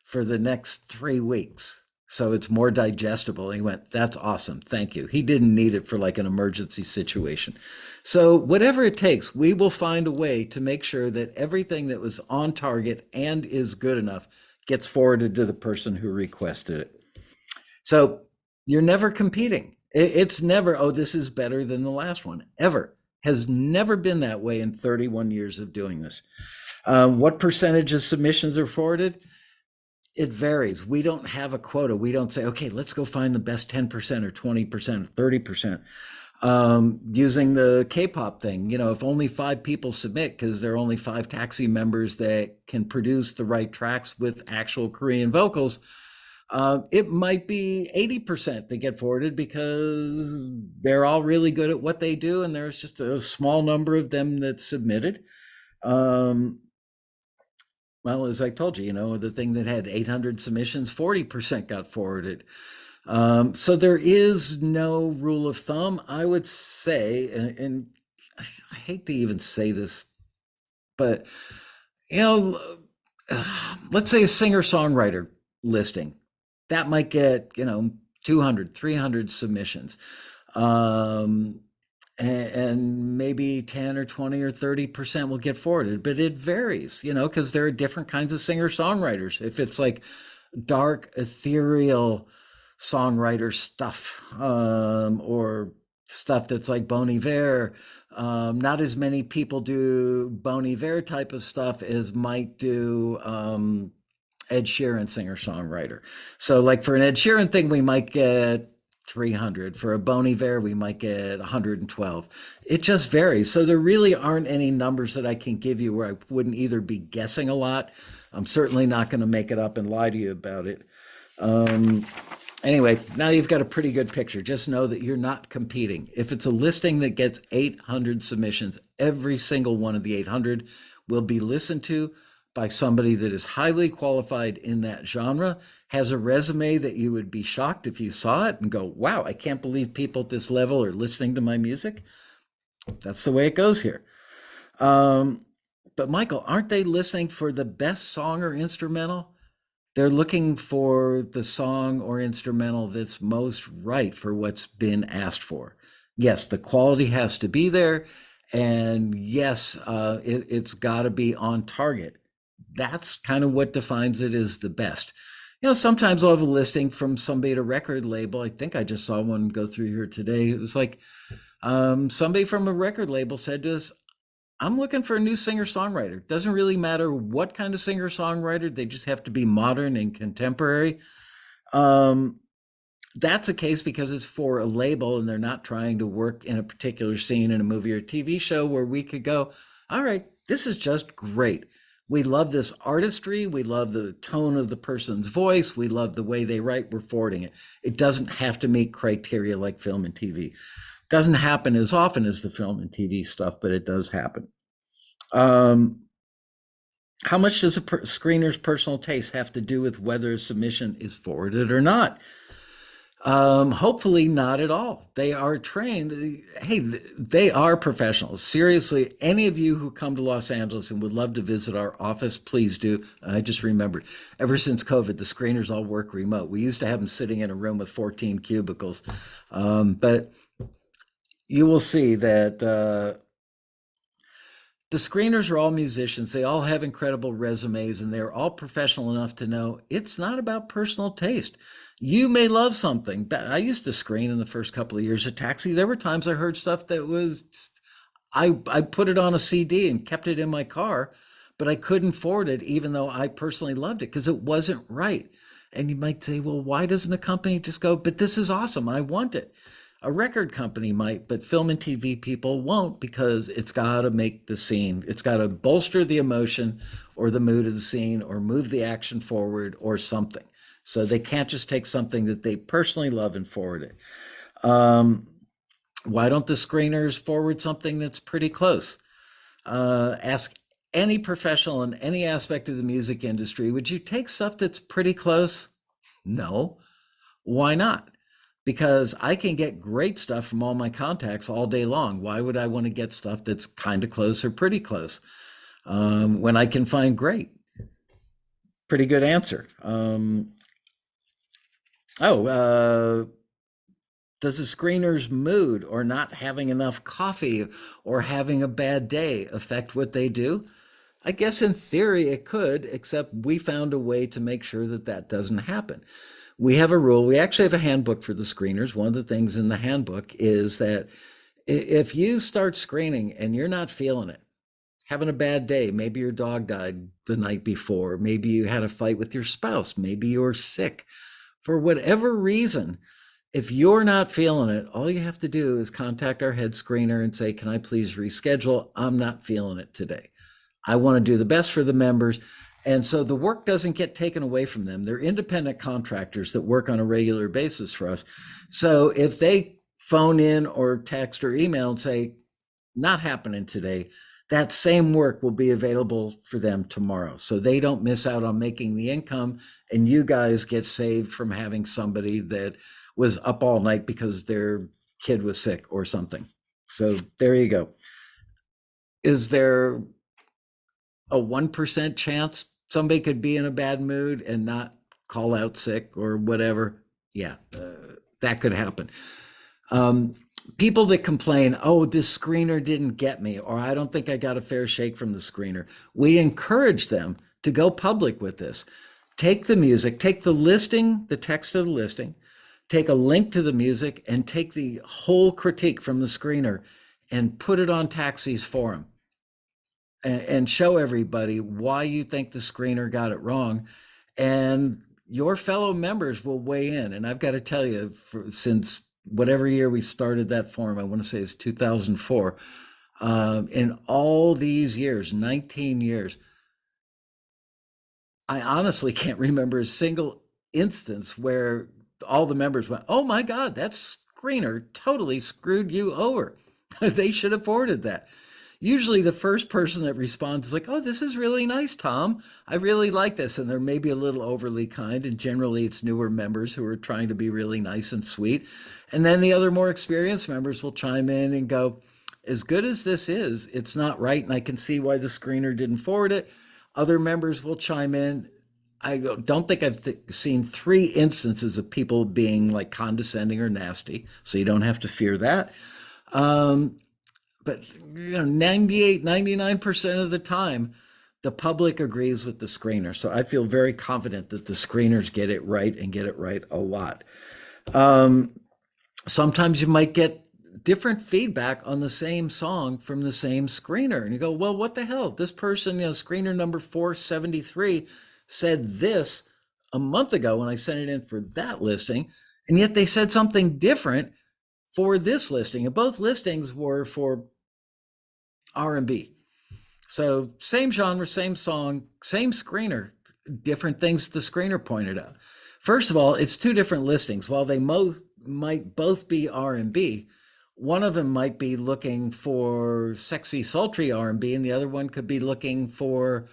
for the next 3 weeks? So it's more digestible. And he went, that's awesome. Thank you. He didn't need it for like an emergency situation. So whatever it takes, we will find a way to make sure that everything that was on target and is good enough gets forwarded to the person who requested it. So you're never competing. It's never, oh, this is better than the last one, ever. Has never been that way in 31 years of doing this. What percentage of submissions are forwarded? It varies. We don't have a quota. We don't say, okay, let's go find the best 10% or 20% or 30%. Using the K-pop thing, if only 5 people submit because there are only 5 Taxi members that can produce the right tracks with actual Korean vocals, it might be 80% that get forwarded because they're all really good at what they do, and there's just a small number of them that submitted. Well, as I told you, the thing that had 800 submissions, 40% got forwarded. So there is no rule of thumb, I would say, and I hate to even say this, but, let's say a singer-songwriter listing, that might get, 200, 300 submissions. And maybe 10 or 20 or 30% will get forwarded, but it varies, because there are different kinds of singer-songwriters. If it's like dark, ethereal, songwriter stuff, or stuff that's like Bon Iver. Not as many people do Bon Iver type of stuff as might do Ed Sheeran, singer songwriter. So, like for an Ed Sheeran thing, we might get 300. For a Bon Iver, we might get 112. It just varies. So, there really aren't any numbers that I can give you where I wouldn't either be guessing a lot. I'm certainly not going to make it up and lie to you about it. Um, Anyway, now you've got a pretty good picture. Just know that you're not competing. If it's a listing that gets 800 submissions, every single one of the 800 will be listened to by somebody that is highly qualified in that genre, has a resume that you would be shocked if you saw it and go, wow, I can't believe people at this level are listening to my music. That's the way it goes here. Um, but Michael, aren't they listening for the best song or instrumental? They're looking for the song or instrumental that's most right for what's been asked for. Yes, the quality has to be there, and yes, it's got to be on target. That's kind of what defines it as the best. Sometimes I'll have a listing from somebody at a record label. I think I just saw one go through here today. It was like somebody from a record label said to us, I'm looking for a new singer-songwriter. Doesn't really matter what kind of singer-songwriter, they just have to be modern and contemporary. Um, that's a case because it's for a label and they're not trying to work in a particular scene in a movie or TV show where we could go, all right, this is just great. We love this artistry. We love the tone of the person's voice. We love the way they write. We're forwarding it. It doesn't have to meet criteria like film and TV. Doesn't happen as often as the film and TV stuff, but it does happen. Um, how much does a screener's personal taste have to do with whether a submission is forwarded or not? Hopefully not at all. They are trained. Hey, they are professionals. Seriously, any of you who come to Los Angeles and would love to visit our office, please do. I just remembered, ever since COVID, the screeners all work remote. We used to have them sitting in a room with 14 cubicles. But you will see that the screeners are all musicians. They all have incredible resumes and they're all professional enough to know it's not about personal taste. You may love something. I used to screen in the first couple of years at Taxi. There were times I heard stuff that was, I put it on a CD and kept it in my car, but I couldn't forward it even though I personally loved it because it wasn't right. And you might say, well, why doesn't the company just go, but this is awesome, I want it? A record company might, but film and TV people won't because it's got to make the scene. It's got to bolster the emotion or the mood of the scene or move the action forward or something. So they can't just take something that they personally love and forward it. Why don't the screeners forward something that's pretty close? Ask any professional in any aspect of the music industry, would you take stuff that's pretty close? No. Why not? Because I can get great stuff from all my contacts all day long. Why would I want to get stuff that's kind of close or pretty close when I can find great? Pretty good answer. Does the screener's mood or not having enough coffee or having a bad day affect what they do? I guess in theory it could, except we found a way to make sure that that doesn't happen. We have a rule. We actually have a handbook for the screeners. One of the things in the handbook is that if you start screening and you're not feeling it, having a bad day, maybe your dog died the night before, maybe you had a fight with your spouse, maybe you're sick, for whatever reason, if you're not feeling it, all you have to do is contact our head screener and say, can I please reschedule? I'm not feeling it today. I want to do the best for the members. And so the work doesn't get taken away from them. They're independent contractors that work on a regular basis for us. So if they phone in or text or email and say, not happening today, that same work will be available for them tomorrow. So they don't miss out on making the income and you guys get saved from having somebody that was up all night because their kid was sick or something. So there you go. Is there a 1% chance somebody could be in a bad mood and not call out sick or whatever? Yeah, that could happen. People that complain, oh, this screener didn't get me, or I don't think I got a fair shake from the screener, we encourage them to go public with this. Take the music, take the listing, the text of the listing, take a link to the music and take the whole critique from the screener and put it on Taxi's forum and show everybody why you think the screener got it wrong. And your fellow members will weigh in. And I've got to tell you, since whatever year we started that forum, I want to say it's 2004, in all these years, 19 years, I honestly can't remember a single instance where all the members went, "Oh my God, that screener totally screwed you over. They should have forwarded that." Usually the first person that responds is like, "Oh, this is really nice, Tom. I really like this." And they're maybe a little overly kind. And generally it's newer members who are trying to be really nice and sweet. And then the other more experienced members will chime in and go, "As good as this is, it's not right. And I can see why the screener didn't forward it." Other members will chime in. I don't think I've seen three instances of people being like condescending or nasty. So you don't have to fear that. Um, but 98, 99% of the time, the public agrees with the screener. So I feel very confident that the screeners get it right and get it right a lot. Um, Sometimes you might get different feedback on the same song from the same screener. And you go, well, what the hell? This person, screener number 473 said this a month ago when I sent it in for that listing. And yet they said something different for this listing. And both listings were for R&B. So same genre, same song, same screener, different things the screener pointed out. First of all, it's two different listings. While they might both be R&B, one of them might be looking for sexy, sultry R&B, and the other one could be looking for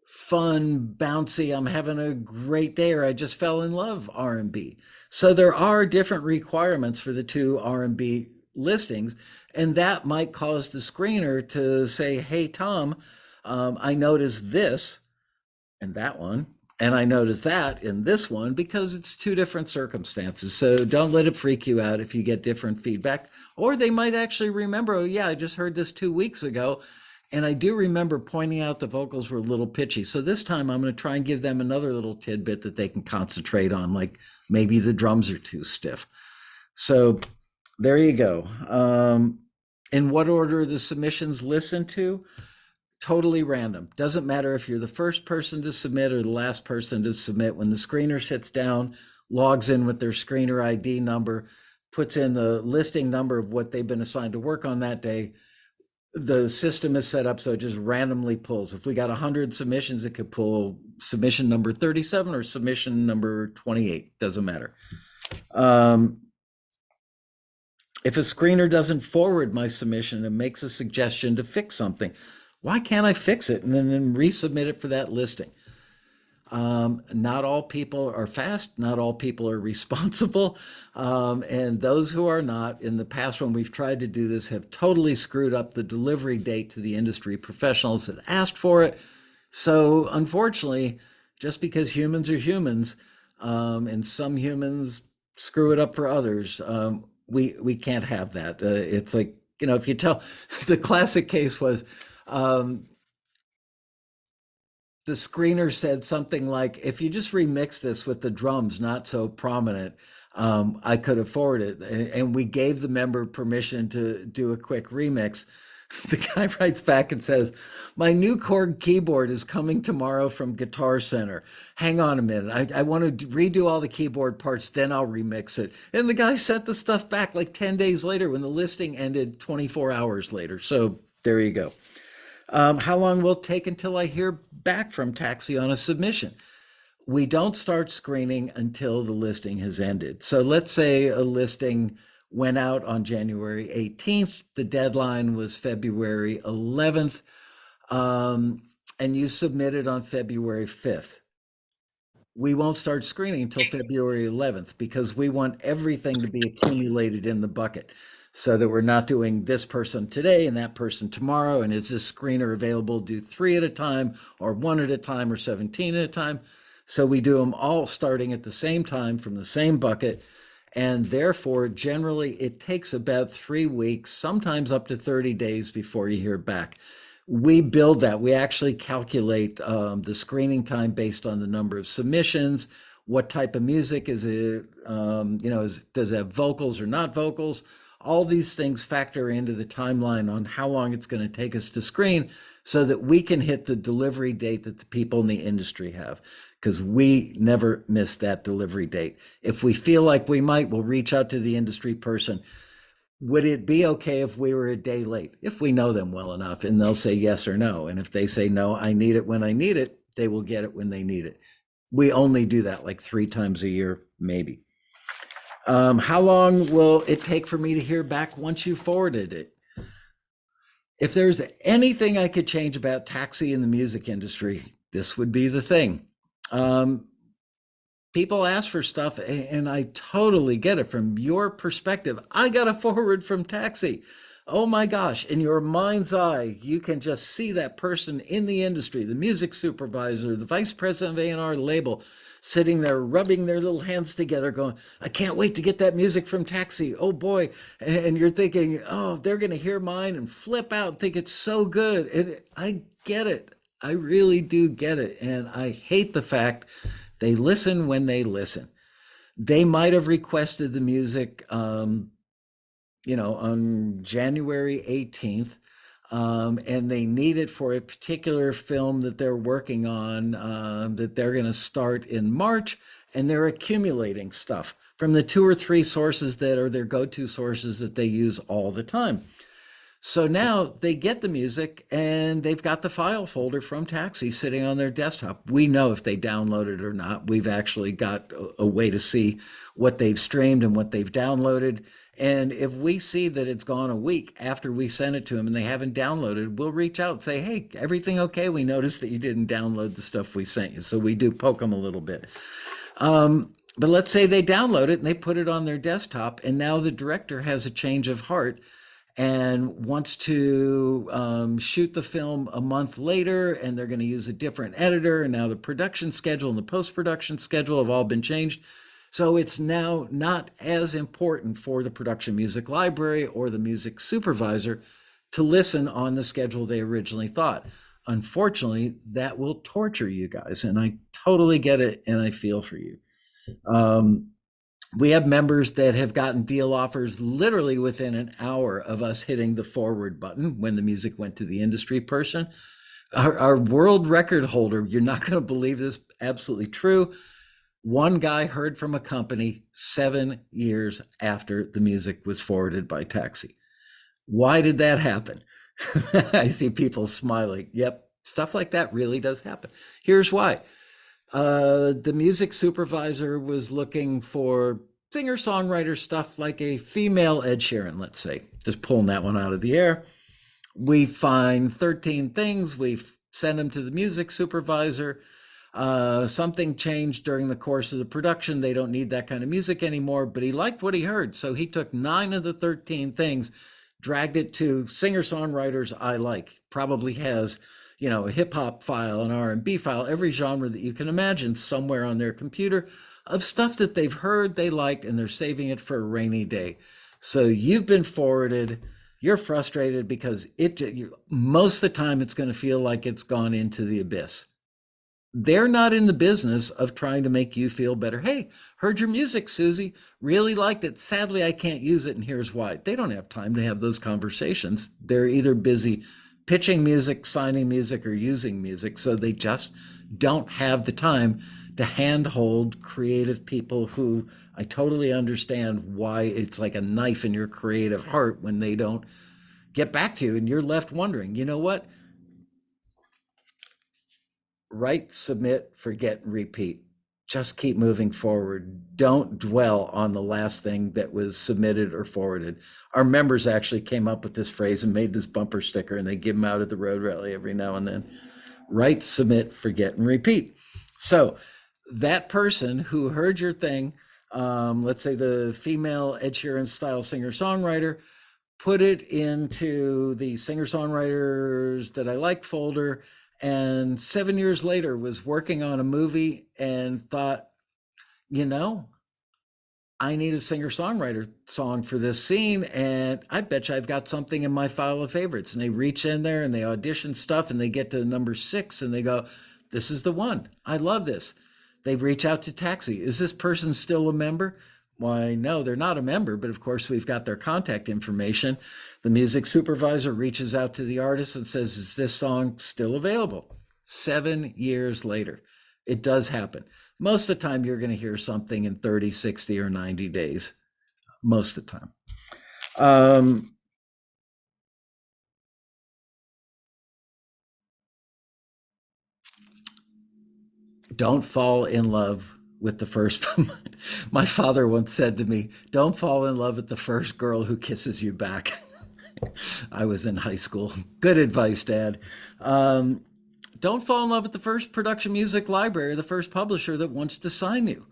fun, bouncy, I'm having a great day, or I just fell in love R&B. So there are different requirements for the two R&B listings, and that might cause the screener to say, "Hey, Tom, I noticed this and that one, and I noticed that in this one," because it's two different circumstances. So don't let it freak you out if you get different feedback. Or they might actually remember, "Oh yeah, I just heard this 2 weeks ago, and I do remember pointing out the vocals were a little pitchy. So this time I'm going to try and give them another little tidbit that they can concentrate on, like maybe the drums are too stiff." So there you go. In what order the submissions listen to? Totally random. Doesn't matter if you're the first person to submit or the last person to submit. When the screener sits down, logs in with their screener ID number, puts in the listing number of what they've been assigned to work on that day, the system is set up so it just randomly pulls. If we got 100 submissions, it could pull submission number 37 or submission number 28. Doesn't matter. If a screener doesn't forward my submission and makes a suggestion to fix something, why can't I fix it and then resubmit it for that listing? Not all people are fast, not all people are responsible, and those who are not, in the past when we've tried to do this, have totally screwed up the delivery date to the industry professionals that asked for it. So unfortunately, just because humans are humans, and some humans screw it up for others, we can't have that. It's like, if you tell, the classic case was, the screener said something like, "If you just remix this with the drums not so prominent, I could afford it." And we gave the member permission to do a quick remix. The guy writes back and says, "My new Korg keyboard is coming tomorrow from Guitar Center. Hang on a minute. I want to redo all the keyboard parts, then I'll remix it." And the guy sent the stuff back like 10 days later when the listing ended 24 hours later. So there you go. How long will it take until I hear back from Taxi on a submission? We don't start screening until the listing has ended. So let's say a listing went out on January 18th. The deadline was February 11th, and you submitted on February 5th. We won't start screening until February 11th because we want everything to be accumulated in the bucket so that we're not doing this person today and that person tomorrow. And is this screener available to do 3 at a time or 1 at a time or 17 at a time? So we do them all starting at the same time from the same bucket. And therefore, generally, it takes about 3 weeks, sometimes up to 30 days before you hear back. We build that. We actually calculate the screening time based on the number of submissions. What type of music is it? Does it have vocals or not vocals? All these things factor into the timeline on how long it's going to take us to screen so that we can hit the delivery date that the people in the industry have, because we never miss that delivery date. If we feel like we might, we'll reach out to the industry person. Would it be okay if we were a day late? If we know them well enough, and they'll say yes or no. And if they say no, I need it when I need it, they will get it when they need it. We only do that like 3 times a year, maybe. How long will it take for me to hear back once you forwarded it? If there's anything I could change about Taxi in the music industry, this would be the thing. People ask for stuff, and I totally get it from your perspective. I got a forward from Taxi. Oh my gosh, in your mind's eye, you can just see that person in the industry, the music supervisor, the vice president of A&R label, sitting there rubbing their little hands together going, I can't wait to get that music from Taxi. Oh boy. And you're thinking, oh, they're going to hear mine and flip out and think it's so good. And I get it. I really do get it. And I hate the fact they listen when they listen. They might have requested the music, on January 18th, and they need it for a particular film that they're working on, that they're going to start in March, and they're accumulating stuff from the 2 or 3 sources that are their go-to sources that they use all the time. So now they get the music and they've got the file folder from Taxi sitting on their desktop. We know if they download it or not. We've actually got a way to see what they've streamed and what they've downloaded. And if we see that it's gone a week after we sent it to them and they haven't downloaded, we'll reach out and say, hey, everything okay? We noticed that you didn't download the stuff we sent you. So we do poke them a little bit. But let's say they download it and they put it on their desktop, and now the director has a change of heart and wants to shoot the film a month later, and they're going to use a different editor, and now the production schedule and the post-production schedule have all been changed. So it's now not as important for the production music library or the music supervisor to listen on the schedule they originally thought. Unfortunately, that will torture you guys, and I totally get it, and I feel for you. We have members that have gotten deal offers literally within an hour of us hitting the forward button when the music went to the industry person. Our world record holder, you're not going to believe this, absolutely true. One guy heard from a company 7 years after the music was forwarded by Taxi. Why did that happen? I see people smiling. Yep, stuff like that really does happen. Here's why. The music supervisor was looking for singer-songwriter stuff like a female Ed Sheeran, let's say, just pulling that one out of the air. We find 13 things. We send them to the music supervisor. Something changed during the course of the production. They don't need that kind of music anymore, but he liked what he heard. So he took 9 of the 13 things, dragged it to singer-songwriters I like, probably has a hip hop file, an R&B file, every genre that you can imagine somewhere on their computer of stuff that they've heard, they liked, and they're saving it for a rainy day. So you've been forwarded, you're frustrated because most of the time it's going to feel like it's gone into the abyss. They're not in the business of trying to make you feel better. Hey, heard your music, Susie, really liked it. Sadly, I can't use it, and here's why. They don't have time to have those conversations. They're either busy pitching music, signing music, or using music. So they just don't have the time to handhold creative people who I totally understand why it's like a knife in your creative heart when they don't get back to you. And you're left wondering, you know what? Write, submit, forget, and repeat. Just keep moving forward. Don't dwell on the last thing that was submitted or forwarded. Our members actually came up with this phrase and made this bumper sticker, and they give them out at the road rally every now and then. Write, submit, forget, and repeat. So that person who heard your thing, let's say the female Ed Sheeran style singer-songwriter, put it into the singer-songwriters that I like folder, and 7 years later was working on a movie and thought, I need a singer-songwriter song for this scene, and I bet you I've got something in my file of favorites. And they reach in there and they audition stuff, and they get to number 6 and they go, this is the one. I love this. They reach out to Taxi. Is this person still a member? Why, no, they're not a member, but of course we've got their contact information. The music supervisor reaches out to the artist and says, is this song still available? 7 years later, it does happen. Most of the time, you're going to hear something in 30, 60, or 90 days. Most of the time. Um, don't fall in love with the first. My father once said to me, don't fall in love with the first girl who kisses you back. I was in high school. Good advice, Dad. Um, don't fall in love with the first production music library, the first publisher that wants to sign you.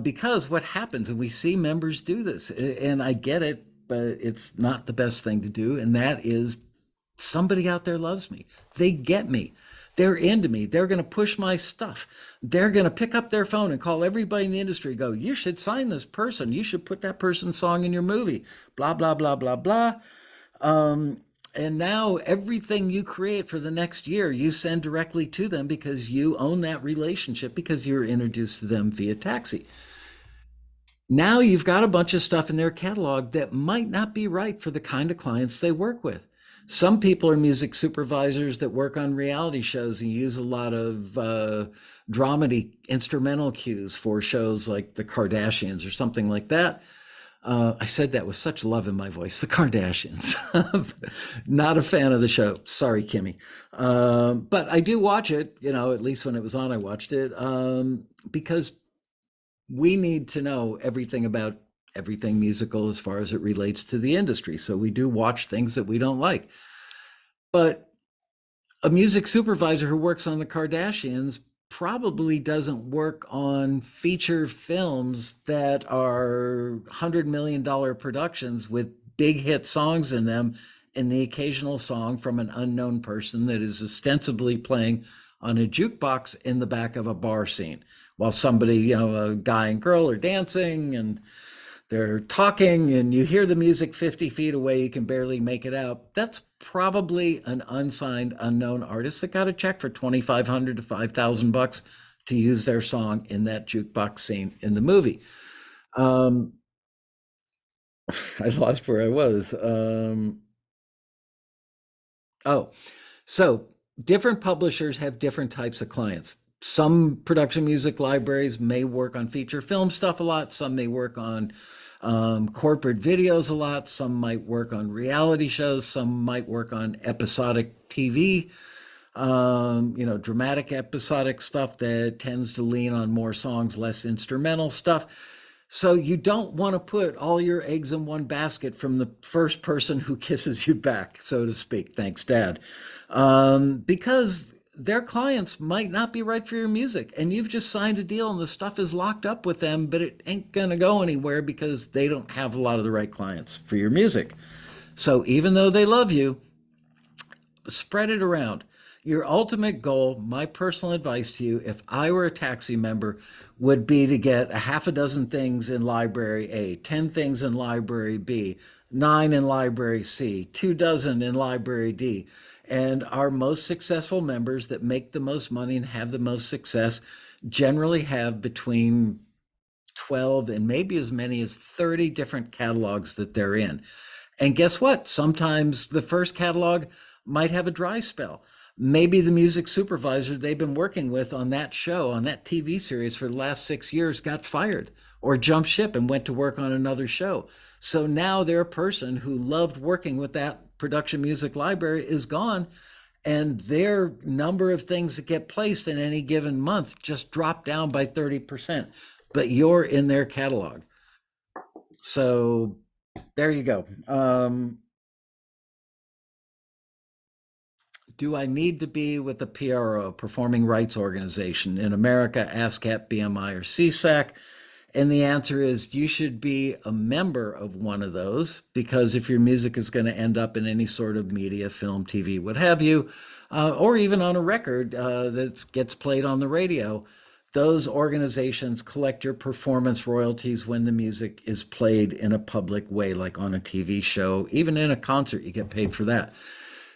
Because what happens, and we see members do this, and I get it, but it's not the best thing to do, and that is somebody out there loves me. They get me. They're into me. They're going to push my stuff. They're going to pick up their phone and call everybody in the industry, go, you should sign this person. You should put that person's song in your movie, blah, blah, blah, blah, blah. Um, and now everything you create for the next year, you send directly to them because you own that relationship because you were introduced to them via Taxi. Now you've got a bunch of stuff in their catalog that might not be right for the kind of clients they work with. Some people are music supervisors that work on reality shows and use a lot of dramedy instrumental cues for shows like The Kardashians or something like that. I said that with such love in my voice. The Kardashians. Not a fan of the show. Sorry, Kimmy. But I do watch it, at least when it was on, I watched it because we need to know everything about everything musical as far as it relates to the industry. So we do watch things that we don't like. But a music supervisor who works on the Kardashians probably doesn't work on feature films that are $100 million productions with big hit songs in them and the occasional song from an unknown person that is ostensibly playing on a jukebox in the back of a bar scene while somebody, a guy and girl are dancing and they're talking and you hear the music 50 feet away, you can barely make it out. That's probably an unsigned, unknown artist that got a check for 2,500 to 5,000 bucks to use their song in that jukebox scene in the movie. Um, I lost where I was. Oh, so different publishers have different types of clients. Some production music libraries may work on feature film stuff a lot. Some may work on corporate videos a lot. Some might work on reality shows. Some might work on episodic TV, dramatic episodic stuff that tends to lean on more songs, less instrumental stuff. So you don't want to put all your eggs in one basket from the first person who kisses you back, so to speak. Thanks, Dad. Because their clients might not be right for your music, and you've just signed a deal and the stuff is locked up with them, but it ain't going to go anywhere because they don't have a lot of the right clients for your music. So even though they love you, spread it around. Your ultimate goal, my personal advice to you, if I were a Taxi member, would be to get a half a dozen things in library A, 10 things in library B, 9 in library C, 2 dozen in library D. And our most successful members that make the most money and have the most success generally have between 12 and maybe as many as 30 different catalogs that they're in. And guess what? Sometimes the first catalog might have a dry spell. Maybe the music supervisor they've been working with on that show, on that TV series for the last 6 years got fired or jumped ship and went to work on another show. So now their person who loved working with that production music library is gone, and their number of things that get placed in any given month just dropped down by 30%. But you're in their catalog. So there you go. Do I need to be with a PRO, performing rights organization, in America, ASCAP, BMI, or CSAC? And the answer is you should be a member of one of those, because if your music is going to end up in any sort of media, film, TV, what have you, or even on a record that gets played on the radio, those organizations collect your performance royalties when the music is played in a public way, like on a TV show, even in a concert, you get paid for that.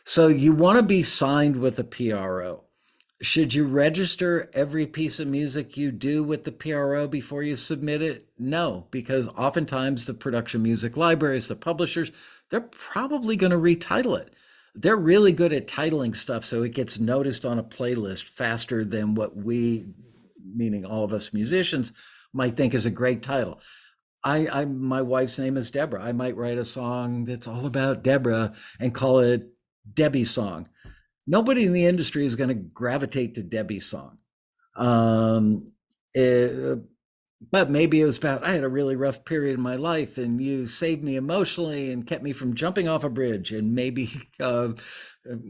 So you want to be signed with a PRO. Should you register every piece of music you do with the PRO before you submit it? No, because oftentimes the production music libraries, the publishers, they're probably going to retitle it. They're really good at titling stuff so it gets noticed on a playlist faster than what we, meaning all of us musicians, might think is a great title. My wife's name is Deborah. I might write a song that's all about Deborah and call it Debbie's song. Nobody in the industry is going to gravitate to Debbie's song. Um, it, but maybe it was about, I had a really rough period in my life and you saved me emotionally and kept me from jumping off a bridge. And maybe,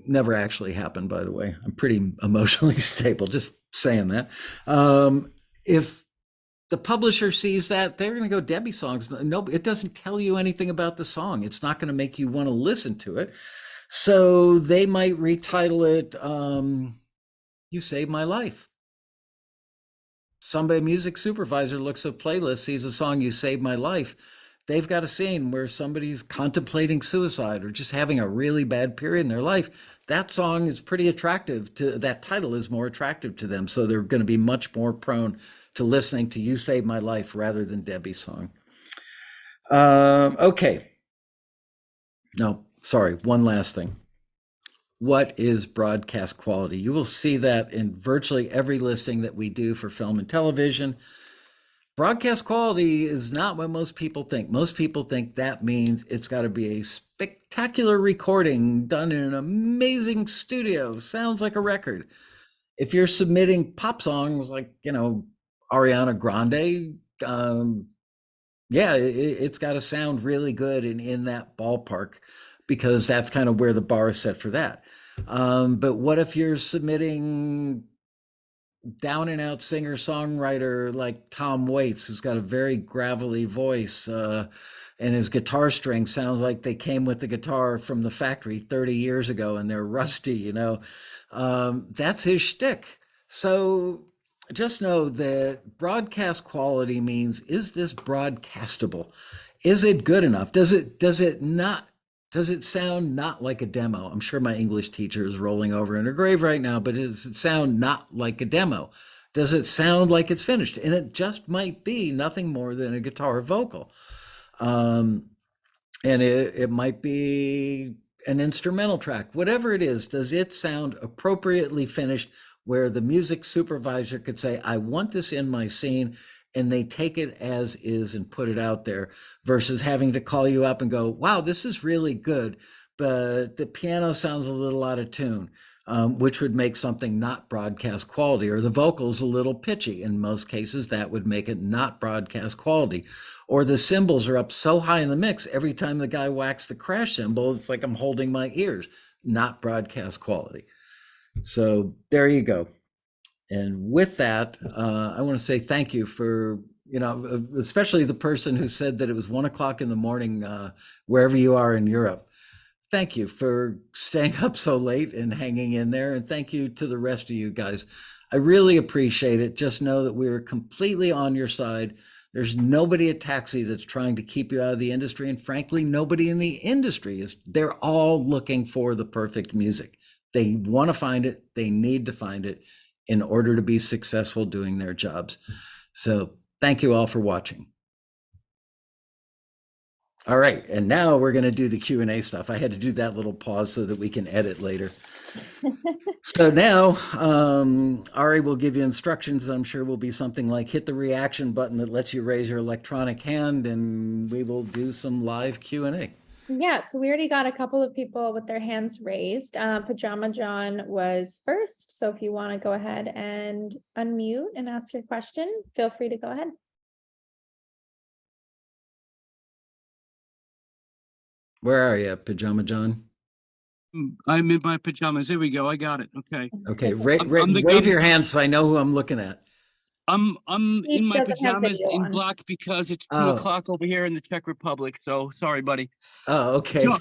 never actually happened, by the way. I'm pretty emotionally stable, just saying that. If the publisher sees that, they're going to go Debbie songs. No, it doesn't tell you anything about the song. It's not going to make you want to listen to it. So they might retitle it, You Saved My Life. Somebody, music supervisor, looks at a playlist, sees a song, You Saved My Life. They've got a scene where somebody's contemplating suicide or just having a really bad period in their life. That song is pretty attractive to, that title is more attractive to them. So they're going to be much more prone to listening to You Saved My Life rather than Debbie's song. Okay. No, sorry. One last thing. What is broadcast quality? You will see that in virtually every listing that we do for film and television. Broadcast quality is not what most people think. Most people think that means it's got to be a spectacular recording done in an amazing studio, sounds like a record. If you're submitting pop songs like, Ariana Grande, yeah, it's got to sound really good and in that ballpark because that's kind of where the bar is set for that. But what if you're submitting down and out singer songwriter like Tom Waits, who's got a very gravelly voice, and his guitar string sounds like they came with the guitar from the factory 30 years ago and they're rusty, that's his shtick. So just know that broadcast quality means, is this broadcastable? Is it good enough? Does it sound not like a demo? I'm sure my English teacher is rolling over in her grave right now, but does it sound not like a demo? Does it sound like it's finished? And it just might be nothing more than a guitar vocal. And it might be an instrumental track, whatever it is. Does it sound appropriately finished where the music supervisor could say, I want this in my scene, and they take it as is and put it out there versus having to call you up and go, wow, this is really good, but the piano sounds a little out of tune, which would make something not broadcast quality, or the vocals a little pitchy. In most cases, that would make it not broadcast quality. Or the cymbals are up so high in the mix, every time the guy whacks the crash cymbal, it's like I'm holding my ears, not broadcast quality. So there you go. And with that, I want to say thank you for, especially the person who said that it was 1 o'clock in the morning, wherever you are in Europe. Thank you for staying up so late and hanging in there. And thank you to the rest of you guys. I really appreciate it. Just know that we're completely on your side. There's nobody at Taxi that's trying to keep you out of the industry. And frankly, nobody in the industry is. They're all looking for the perfect music. They want to find it. They need to find it in order to be successful doing their jobs. So thank you all for watching. All right, and now we're going to do the Q&A stuff. I had to do that little pause so that we can edit later. So now Ari will give you instructions. I'm sure will be something like hit the reaction button that lets you raise your electronic hand, and we will do some live Q&A. Yeah, so we already got a couple of people with their hands raised. Pajama John was first. So if you want to go ahead and unmute and ask your question, feel free to go ahead. Where are you, Pajama John? I'm in my pajamas. There we go. I got it. Okay. Okay, wave your hand so I know who I'm looking at. I'm He in my doesn't have pajamas video in on. black because it's 2 o'clock over here in the Czech Republic. So sorry, buddy. Oh, okay. So,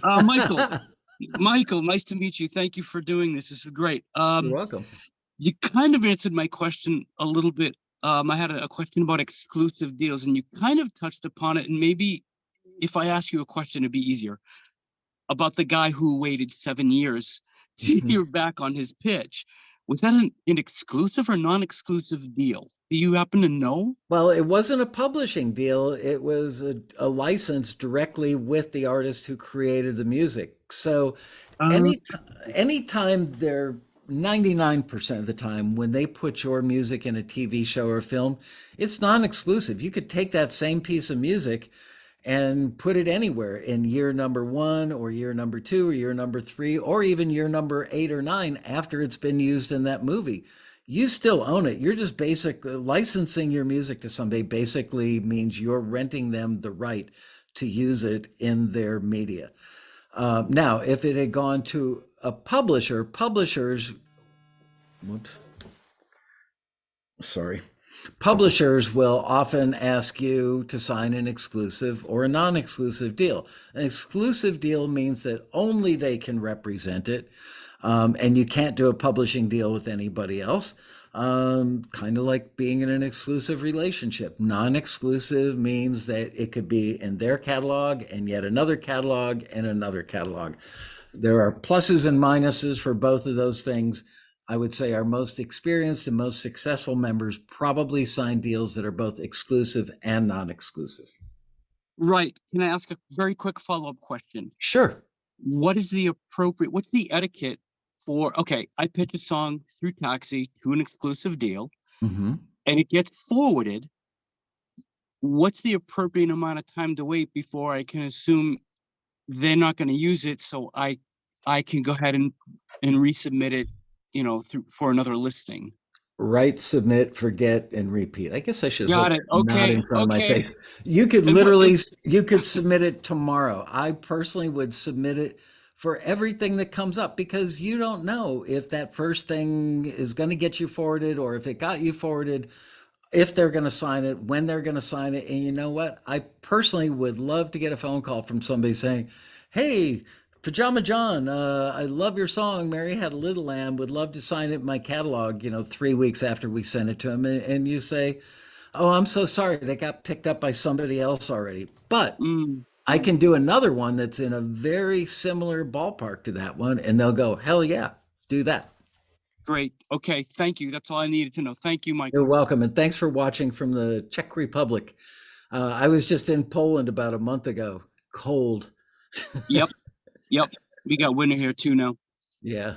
Michael, nice to meet you. Thank you for doing this. This is great. You're welcome. You kind of answered my question a little bit. I had a question about exclusive deals, and you kind of touched upon it. And maybe if I ask you a question, it'd be easier. About the guy who waited 7 years to hear back on his pitch. Was that an exclusive or non-exclusive deal? Do you happen to know? Well, it wasn't a publishing deal. It was a license directly with the artist who created the music. So Uh, any anytime they're 99% of the time when they put your music in a TV show or film, it's non-exclusive. You could take that same piece of music and put it anywhere in year number 1 or year number 2 or year number 3 or even year number 8 or 9 after it's been used in that movie. You still own it. You're just basically licensing your music to somebody basically means you're renting them the right to use it in their media. Now, if it had gone to a publisher, publishers, whoops, sorry, publishers will often ask you to sign an exclusive or a non-exclusive deal. An exclusive deal means that only they can represent it, and you can't do a publishing deal with anybody else. Kind of like being in an exclusive relationship. Non-exclusive means that it could be in their catalog and yet another catalog and another catalog. There are pluses and minuses for both of those things. I would say our most experienced and most successful members probably sign deals that are both exclusive and non-exclusive. right. Can I ask a very quick follow-up question? Sure. What's the etiquette for, okay, I pitch a song through Taxi to an exclusive deal Mm-hmm. and it gets forwarded. What's the appropriate amount of time to wait before I can assume they're not going to use it, so I can go ahead and resubmit it, for another listing? Write, submit, forget, and repeat. I guess I should Got hold it. that not Okay. in front of my Okay. face. You could And what- literally, you could submit it tomorrow. I personally would submit it for everything that comes up because you don't know if that first thing is going to get you forwarded or if it got you forwarded, if they're going to sign it, when they're going to sign it. And you know what? I personally would love to get a phone call from somebody saying, "Hey, Pajama John, I love your song. Mary Had a Little Lamb. Would love to sign it in my catalog," 3 weeks after we sent it to him. And you say, "Oh, I'm so sorry. They got picked up by somebody else already. But Mm, I can do another one that's in a very similar ballpark to that one." And they'll go, "Hell yeah, do that." great. Okay. Thank you. That's all I needed to know. Thank you, Mike. You're welcome. And thanks for watching from the Czech Republic. I was just in Poland about a month ago. Cold. Yep. Yep. We got winter here too now. Yeah.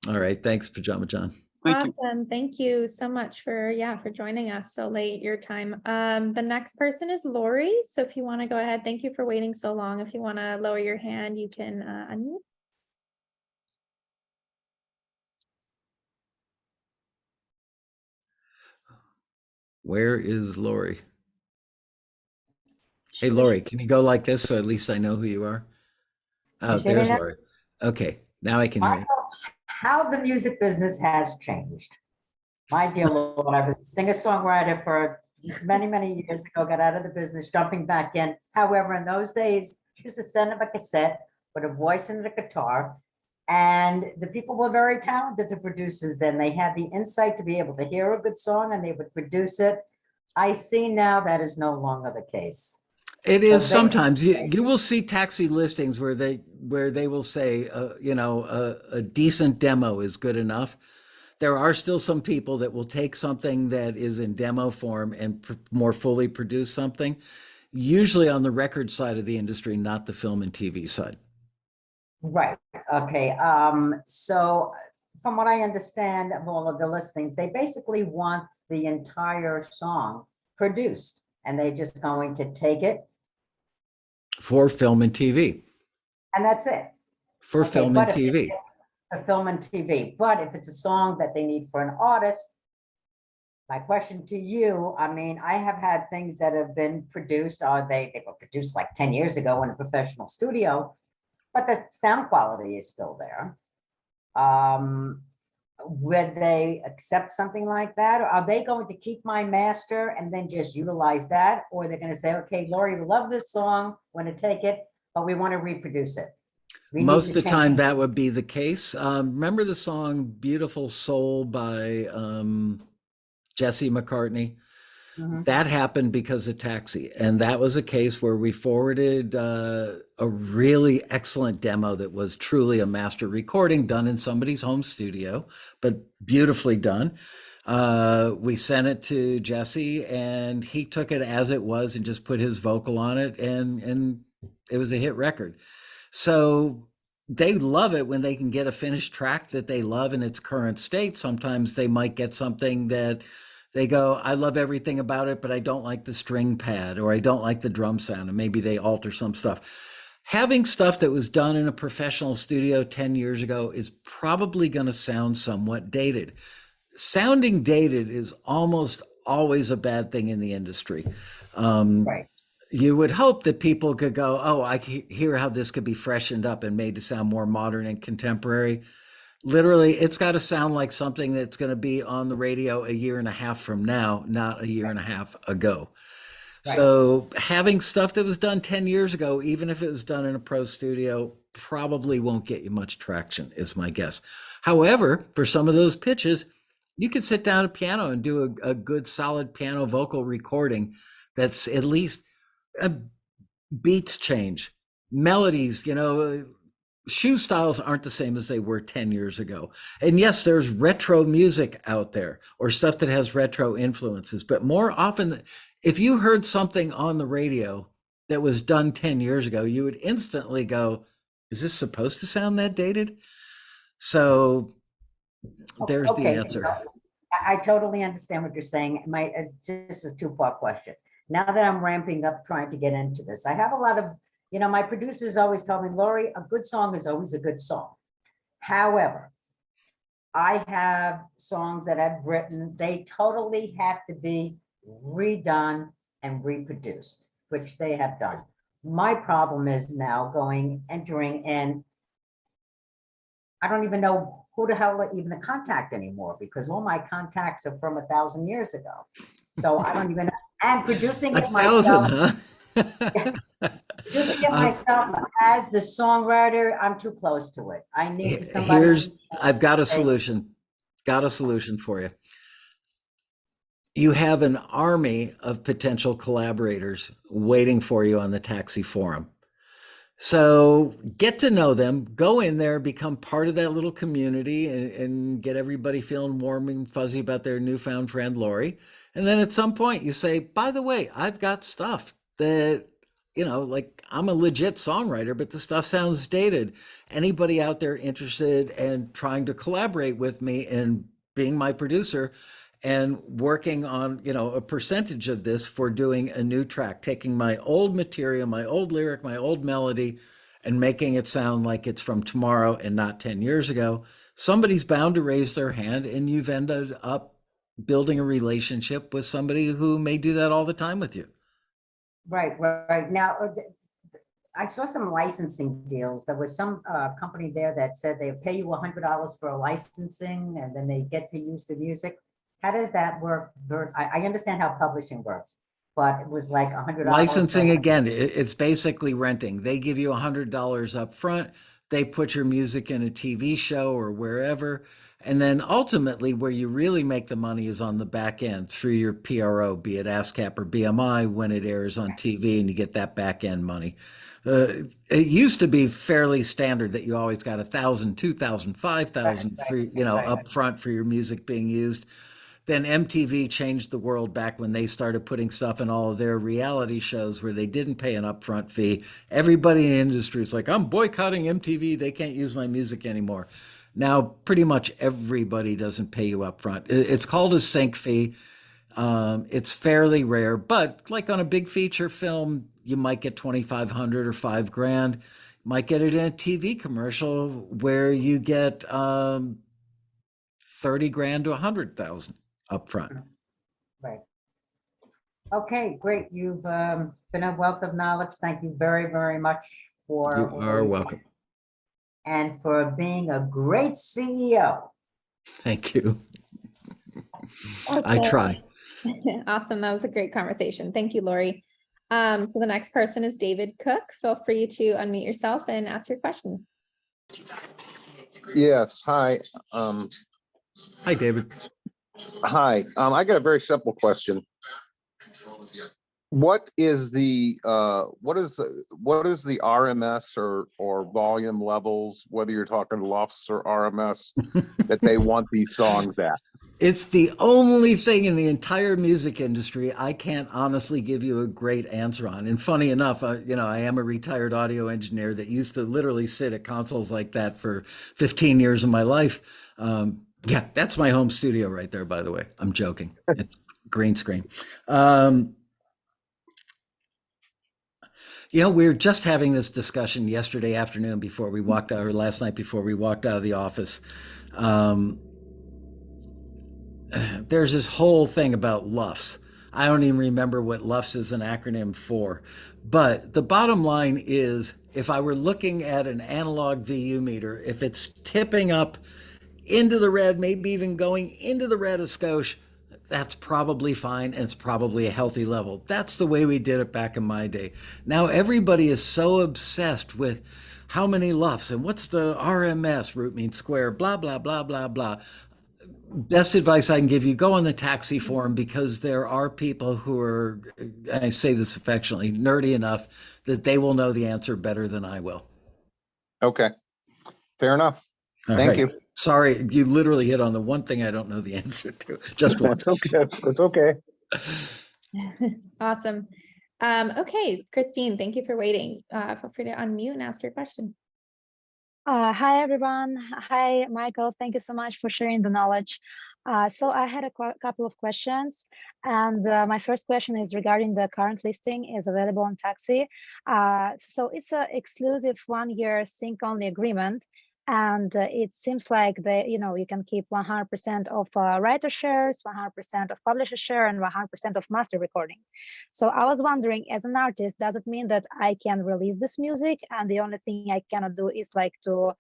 All right. Thanks, Pajama John. Thank you. Awesome. Thank you so much for joining us so late your time. The next person is Lori. So if you want to go ahead, thank you for waiting so long. If you want to lower your hand, you can unmute. Where is Lori? She Hey, was- Lori, can you go like this so at least I know who you are? Oh, You see there's that? Lori. Okay. Now I can hear you. How the music business has changed. My dear Lord, I was a singer-songwriter for many, many years ago, got out of the business, jumping back in. However, in those days, you used to send them a cassette with a voice and a guitar. And the people were very talented, the producers then. They had the insight to be able to hear a good song and they would produce it. I see now that is no longer the case. It is So sometimes basically- you will see taxi listings where they will say, a decent demo is good enough. There are still some people that will take something that is in demo form and more fully produce something, usually on the record side of the industry, not the film and TV side. Right, okay, so from what I understand of all of the listings, they basically want the entire song produced and they're just going to take it For film and TV. and that's it. For Okay, film but and if TV. For film and TV, but if it's a song that they need for an artist, my question to you, I mean, I have had things that have been produced, or they were produced like 10 years ago in a professional studio, but the sound quality is still there. Would they accept something like that? Or are they going to keep my master and then just utilize that? Or they're going to say, okay, Lori, we love this song, want to take it, but we want to reproduce it. We need Most to of the time change- that would be the case. Remember the song Beautiful Soul by Jesse McCartney? Mhm. That happened because of Taxi. And that was a case where we forwarded a really excellent demo that was truly a master recording done in somebody's home studio, but beautifully done. We sent it to Jesse and he took it as it was and just put his vocal on it. And it was a hit record. So they love it when they can get a finished track that they love in its current state. Sometimes they might get something that they go, I love everything about it, but I don't like the string pad or I don't like the drum sound. And maybe they alter some stuff. Having stuff that was done in a professional studio 10 years ago is probably going to sound somewhat dated. Sounding dated is almost always a bad thing in the industry. Right. You would hope that people could go, oh, I hear how this could be freshened up and made to sound more modern and contemporary. Literally, it's got to sound like something that's going to be on the radio a year and a half from now, not a year and a half ago. Right. So having stuff that was done 10 years ago, even if it was done in a pro studio, probably won't get you much traction, is my guess. However, for some of those pitches, you could sit down at a piano and do a good solid piano vocal recording that's at least beats change, melodies, shoe styles aren't the same as they were 10 years ago. And yes, there's retro music out there or stuff that has retro influences, but more often, if you heard something on the radio that was done 10 years ago, you would instantly go, is this supposed to sound that dated? So there's the Okay, answer. so I totally understand what you're saying. Just a two-part question. Now that I'm ramping up trying to get into this, I have a lot of, my producers always tell me, Lori, a good song is always a good song. However, I have songs that I've written, they totally have to be redone and reproduced, which they have done. My problem is now entering in, I don't even know who the hell even to contact anymore because all my contacts are from 1,000 years ago. So I don't even, and producing it myself. 1,000, huh? Producing it myself as the songwriter, I'm too close to it. I need somebody. I've got a solution. Got a solution for you. You have an army of potential collaborators waiting for you on the Taxi forum. So get to know them, go in there, become part of that little community and get everybody feeling warm and fuzzy about their newfound friend, Lori. And then at some point you say, by the way, I've got stuff that, like I'm a legit songwriter, but the stuff sounds dated. Anybody out there interested in trying to collaborate with me and being my producer and working on, a percentage of this for doing a new track, taking my old material, my old lyric, my old melody, and making it sound like it's from tomorrow and not 10 years ago, somebody's bound to raise their hand and you've ended up building a relationship with somebody who may do that all the time with you. Right. Now, I saw some licensing deals. There was some company there that said they pay you $100 for a licensing and then they get to use the music. How does that work? I understand how publishing works, but it was like $100. Licensing, again, it's basically renting. They give you $100 up front. They put your music in a TV show or wherever. And then ultimately where you really make the money is on the back end through your PRO, be it ASCAP or BMI when it airs on TV and you get that back end money. It used to be fairly standard that you always got 1,000, 2,000, 5,000 up front for your music being used. Then MTV changed the world back when they started putting stuff in all of their reality shows where they didn't pay an upfront fee. Everybody in the industry is like, I'm boycotting MTV. They can't use my music anymore. Now, pretty much everybody doesn't pay you upfront. It's called a sync fee. It's fairly rare, but like on a big feature film, you might get 2,500 or $5,000. Might get it in a TV commercial where you get 30 grand to 100,000 up front. Right. Okay, great. You've been a wealth of knowledge. Thank you very, very much for. You are welcome. And for being a great CEO. Thank you. I try. Awesome. That was a great conversation. Thank you, Lori. So the next person is David Cook. Feel free to unmute yourself and ask your question. Yes. Hi. Hi, David. Hi. I got a very simple question. What is the RMS or volume levels, whether you're talking LUFS or RMS, that they want these songs at? It's the only thing in the entire music industry I can't honestly give you a great answer on. And funny enough, I am a retired audio engineer that used to literally sit at consoles like that for 15 years of my life. Yeah, that's my home studio right there, by the way. I'm joking. It's green screen. We were just having this discussion yesterday afternoon before we walked out, or last night before we walked out of the office. There's this whole thing about LUFS. I don't even remember what LUFS is an acronym for. But the bottom line is, if I were looking at an analog VU meter, if it's tipping up into the red, maybe even going into the red a skosh, that's probably fine, and it's probably a healthy level. That's the way we did it back in my day. Now everybody is so obsessed with how many LUFS and what's the RMS, root mean square, blah, blah, blah, blah, blah. Best advice I can give you, go on the Taxi forum, because there are people who are, I say this affectionately, nerdy enough that they will know the answer better than I will. Okay, fair enough. Thank you. Sorry, you literally hit on the one thing I don't know the answer to. Just one. That's okay. That's okay. Awesome. Okay, Christine, thank you for waiting. Feel free to unmute and ask your question. Hi, everyone. Hi, Michael. Thank you so much for sharing the knowledge. So I had a couple of questions, and my first question is regarding the current listing is available on Taxi. So it's an exclusive 1-year sync-only agreement, and it seems like you can keep 100% of writer shares, 100% of publisher share, and 100% of master recording. So I was wondering, as an artist, does it mean that I can release this music, and the only thing I cannot do is like to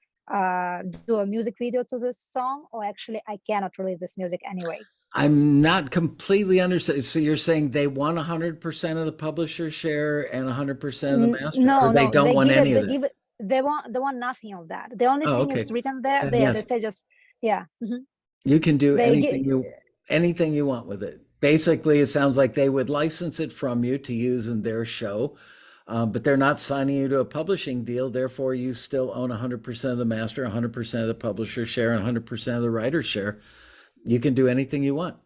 do a music video to this song, or actually I cannot release this music anyway? I'm not completely understanding. So you're saying they want 100% of the publisher share and 100% of the master, or they don't want any of that? They want nothing of that. The only thing is written there. They say just, yeah. You can do anything you want with it. Basically, it sounds like they would license it from you to use in their show, but they're not signing you to a publishing deal. Therefore, you still own 100% of the master, 100% of the publisher share, and 100% of the writer share. You can do anything you want.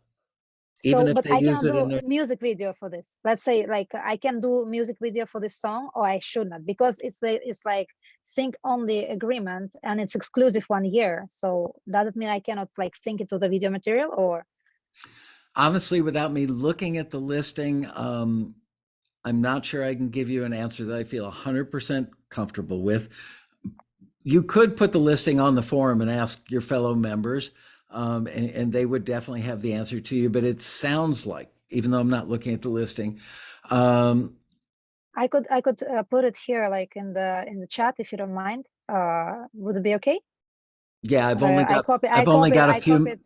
Even if they use it in their music video for this. Let's say like I can do music video for this song, or I should not, because it's like sync only agreement and it's exclusive 1 year. So does it mean I cannot like sync it to the video material? Or honestly, without me looking at the listing, I'm not sure I can give you an answer that I feel 100% comfortable with. You could put the listing on the forum and ask your fellow members, and they would definitely have the answer to you. But it sounds like, even though I'm not looking at the listing, I could put it here, like in the chat, if you don't mind. Would it be okay? Yeah, I've only got a few.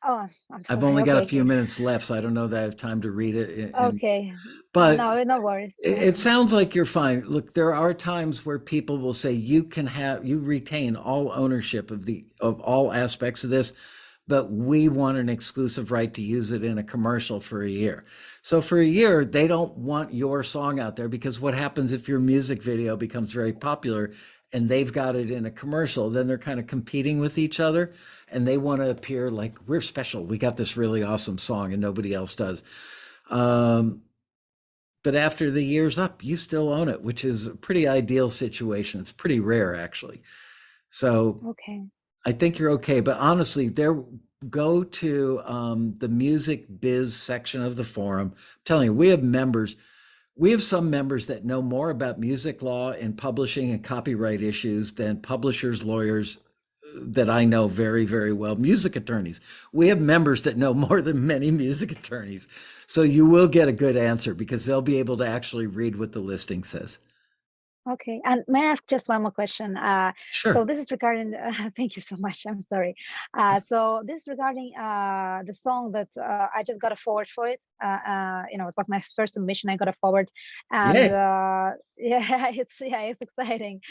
Oh, I'm sorry. I've only got a few minutes left, so I don't know that I have time to read it. Okay, but no worries. It sounds like you're fine. Look, there are times where people will say you retain all ownership of all aspects of this, but we want an exclusive right to use it in a commercial for a year. So for a year, they don't want your song out there, because what happens if your music video becomes very popular and they've got it in a commercial, then they're kind of competing with each other, and they want to appear like we're special. We got this really awesome song and nobody else does. But after the year's up, you still own it, which is a pretty ideal situation. It's pretty rare, actually. So okay, I think you're okay. But honestly, go to the music biz section of the forum. I'm telling you, we have members. We have some members that know more about music law and publishing and copyright issues than publishers, lawyers that I know very, very well, music attorneys. We have members that know more than many music attorneys. So you will get a good answer, because they'll be able to actually read what the listing says. Okay, and may I ask just one more question? Sure. So this is regarding, thank you so much, I'm sorry. So this is regarding the song that I just got a forward for it. it was my first submission. I got a forward, and Yay. yeah, it's exciting.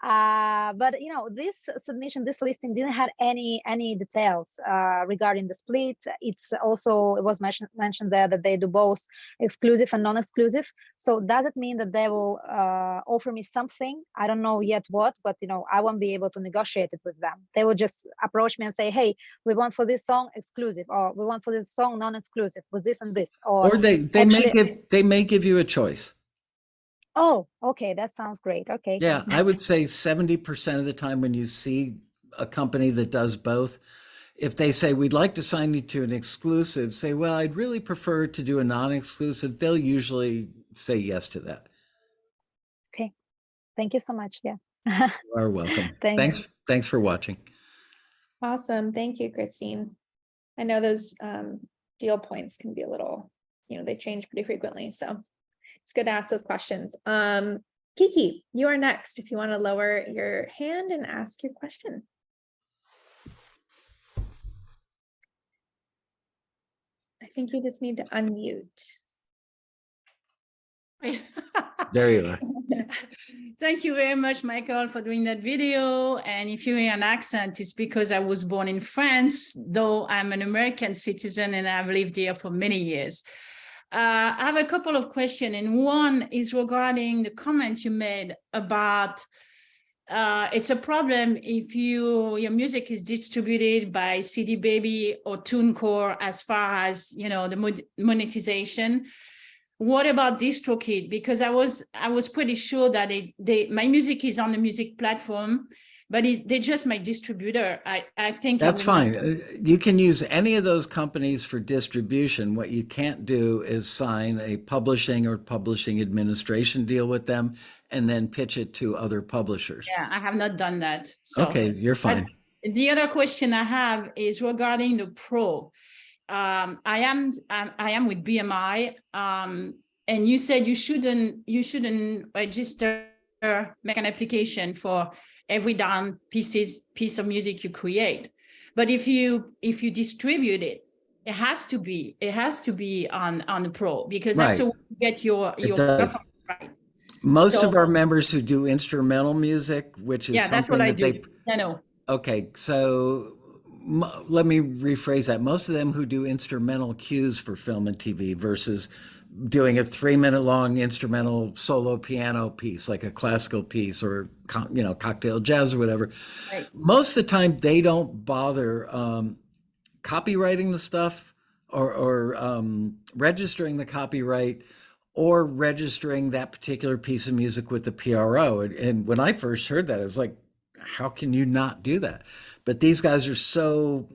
But this submission, this listing didn't have any details regarding the split. It was mentioned there that they do both exclusive and non-exclusive. So does it mean that they will offer me something? I don't know yet what, but I won't be able to negotiate it with them. They will just approach me and say, hey, we want for this song exclusive, or we want for this song non-exclusive with this and this. Or they may give you a choice. Oh, okay, that sounds great. Okay. Yeah, I would say 70% of the time when you see a company that does both, if they say, we'd like to sign you to an exclusive, say, well, I'd really prefer to do a non-exclusive, they'll usually say yes to that. Okay. Thank you so much. Yeah. You are welcome. Thanks for watching. Awesome. Thank you, Christine. I know those deal points can be a little, they change pretty frequently. So it's good to ask those questions. Kiki, you are next if you want to lower your hand and ask your question. I think you just need to unmute. There you are. Thank you very much, Michael, for doing that video. And if you hear an accent, it's because I was born in France, though I'm an American citizen and I've lived here for many years. I have a couple of questions, and one is regarding the comments you made about it's a problem if your music is distributed by CD Baby or TuneCore as far as the monetization. What about DistroKid? Because I was pretty sure that my music is on the music platform, but they're just my distributor. I think that's fine. You can use any of those companies for distribution. What you can't do is sign a publishing or publishing administration deal with them and then pitch it to other publishers. Yeah, I have not done that. So, okay, you're fine. The other question I have is regarding the Pro. I am with BMI, and you said you shouldn't register, make an application for every piece of music you create. But if you distribute it, it has to be on the Pro, because that's the way you get your right. Most of our members who do instrumental music, which is that's what I do. I know. Okay, so let me rephrase that. Most of them who do instrumental cues for film and TV versus doing a 3-minute long instrumental solo piano piece, like a classical piece or cocktail jazz or whatever. Right. Most of the time they don't bother copywriting the stuff or registering the copyright or registering that particular piece of music with the PRO. And when I first heard that, I was like, how can you not do that? But these guys are so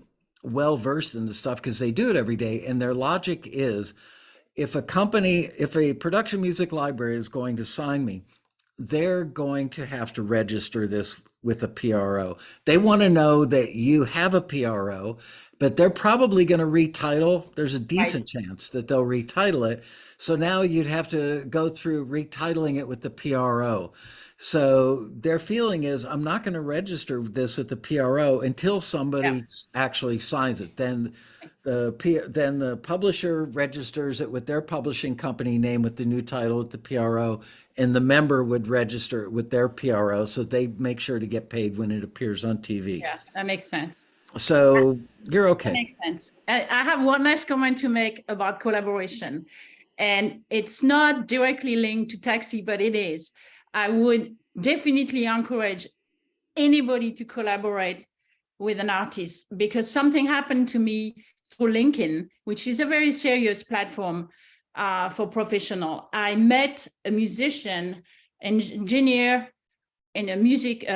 well versed in the stuff because they do it every day. And their logic is, if a production music library is going to sign me, they're going to have to register this with a PRO. They want to know that you have a PRO, but they're probably going to retitle. There's a decent chance that they'll retitle it. So now you'd have to go through retitling it with the PRO. So their feeling is, I'm not going to register this with the PRO until somebody actually signs it. Then the publisher registers it with their publishing company name with the new title with the PRO, and the member would register it with their PRO, so they make sure to get paid when it appears on TV. Yeah, that makes sense. So you're okay. That makes sense. I have one last comment to make about collaboration, and it's not directly linked to Taxi, but it is. I would definitely encourage anybody to collaborate with an artist, because something happened to me through LinkedIn, which is a very serious platform for professional. I met a musician, engineer, and a music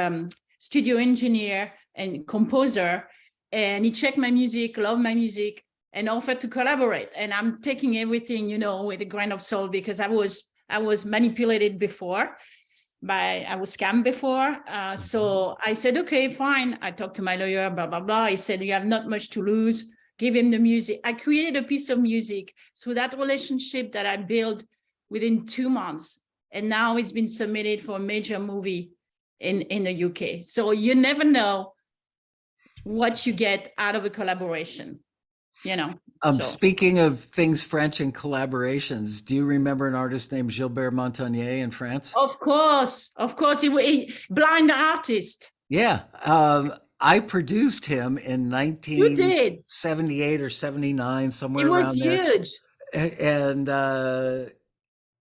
studio engineer and composer, and he checked my music, loved my music, and offered to collaborate. And I'm taking everything, with a grain of salt, because I was manipulated before. I was scammed before. So I said, okay, fine. I talked to my lawyer, blah, blah, blah. He said, you have not much to lose. Give him the music. I created a piece of music through that relationship that I built within 2 months. And now it's been submitted for a major movie in the UK. So you never know what you get out of a collaboration. you know. So, Speaking of things French and collaborations, do you remember an artist named Gilbert Montagnier in France? of course, he blind artist. Yeah. I produced him in You did. 1978 or 79, somewhere It was around there. huge. And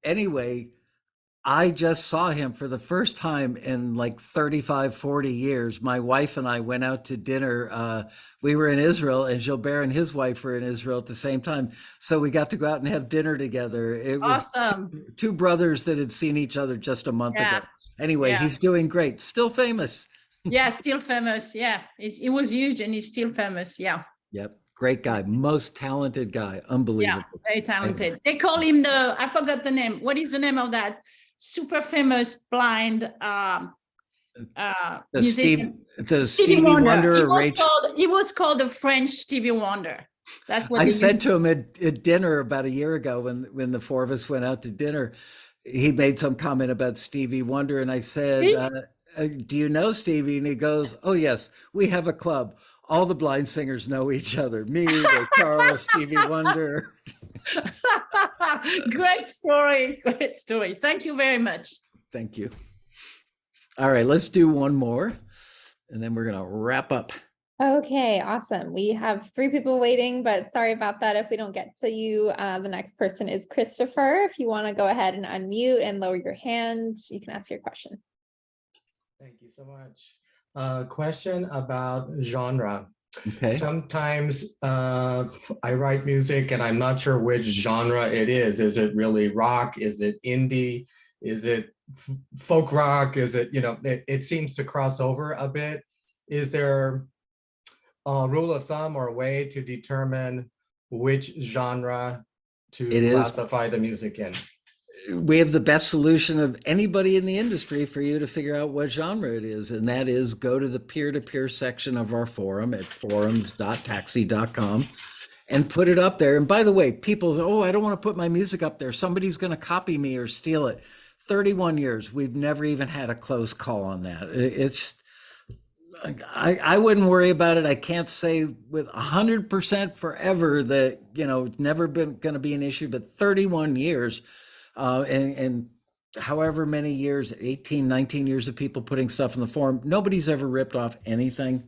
anyway, I just saw him for the first time in like 35, 40 years. My wife and I went out to dinner. We were in Israel, and Gilbert and his wife were in Israel at the same time. So we got to go out and have dinner together. It was Awesome. two brothers that had seen each other just a month Yeah. ago. Anyway, Yeah. he's doing great. Still famous. Yeah, still famous. Yeah, it was huge and he's still famous. Yeah. Yep. Great guy. Most talented guy. Unbelievable. Yeah, very talented. They call him I forgot the name. What is the name of that super famous blind musician? Stevie Wonder. He was called the French Stevie Wonder. That's what I they said used. to him at dinner about a year ago when the four of us went out to dinner. He made some comment about Stevie Wonder, and I said, do you know Stevie? And he goes, oh, yes, we have a club. All the blind singers know each other. Me, Ray Charles, Stevie Wonder. Great story. Great story. Thank you very much. Thank you. All right, let's do one more, and then we're going to wrap up. Okay, awesome. We have 3 people waiting, but sorry about that if we don't get to you. The next person is Christopher. If you want to go ahead and unmute and lower your hand, you can ask your question. Thank you so much. Question about genre. Okay. Sometimes I write music and I'm not sure which genre it is. Is it really rock? Is it indie? Is it folk rock? Is it, it seems to cross over a bit. Is there a rule of thumb or a way to determine which genre to classify the music in? We have the best solution of anybody in the industry for you to figure out what genre it is, and that is go to the peer-to-peer section of our forum at forums.taxi.com and put it up there. And by the way, people, oh, I don't want to put my music up there. Somebody's going to copy me or steal it. 31 years, we've never even had a close call on that. It's I wouldn't worry about it. I can't say with 100% forever that, it's never been going to be an issue, but 31 years and however many years, 18, 19 years of people putting stuff in the forum, nobody's ever ripped off anything.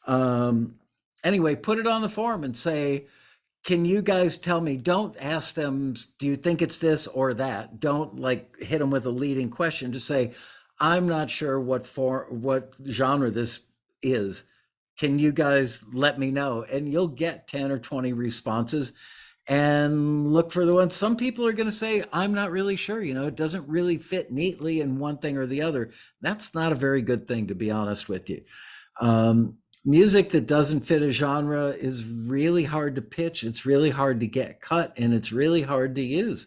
Anyway, put it on the forum and say, can you guys tell me? Don't ask them, do you think it's this or that? Don't hit them with a leading question. Just say, I'm not sure what genre this is. Can you guys let me know? And you'll get 10 or 20 responses, and look for the ones. Some people are going to say, I'm not really sure. It doesn't really fit neatly in one thing or the other. That's not a very good thing, to be honest with you. Music that doesn't fit a genre is really hard to pitch. It's really hard to get cut, and it's really hard to use.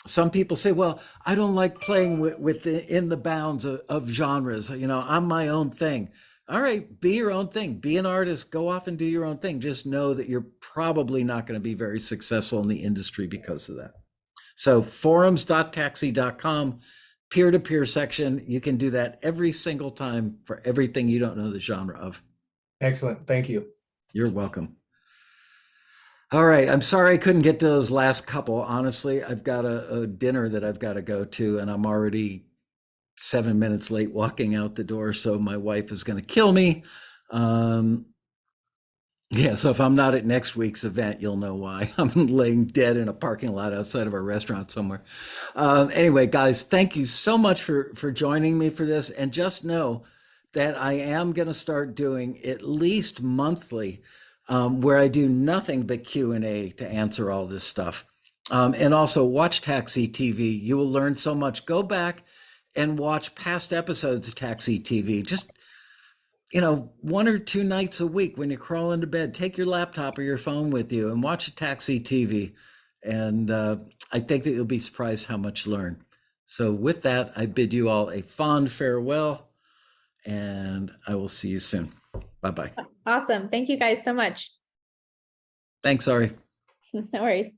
Some people say, well, I don't like playing within the bounds of genres. I'm my own thing. All right, be your own thing. Be an artist. Go off and do your own thing. Just know that you're probably not going to be very successful in the industry because of that. So forums.taxi.com, peer-to-peer section. You can do that every single time for everything you don't know the genre of. Excellent. Thank you. You're welcome. All right. I'm sorry I couldn't get to those last couple. Honestly, I've got a dinner that I've got to go to, and I'm already 7 minutes late walking out the door. So my wife is going to kill me. Yeah. So if I'm not at next week's event, you'll know why. I'm laying dead in a parking lot outside of a restaurant somewhere. Anyway, guys, thank you so much for joining me for this. And just know that I am going to start doing at least monthly where I do nothing but Q&A to answer all this stuff. And also watch TAXITV. You will learn so much. Go back and watch past episodes of TAXITV. Just, 1 or 2 nights a week when you crawl into bed, take your laptop or your phone with you and watch a TAXITV. And I think that you'll be surprised how much you learn. So with that, I bid you all a fond farewell, and I will see you soon. Bye-bye. Awesome. Thank you guys so much. Thanks, Ari. No worries.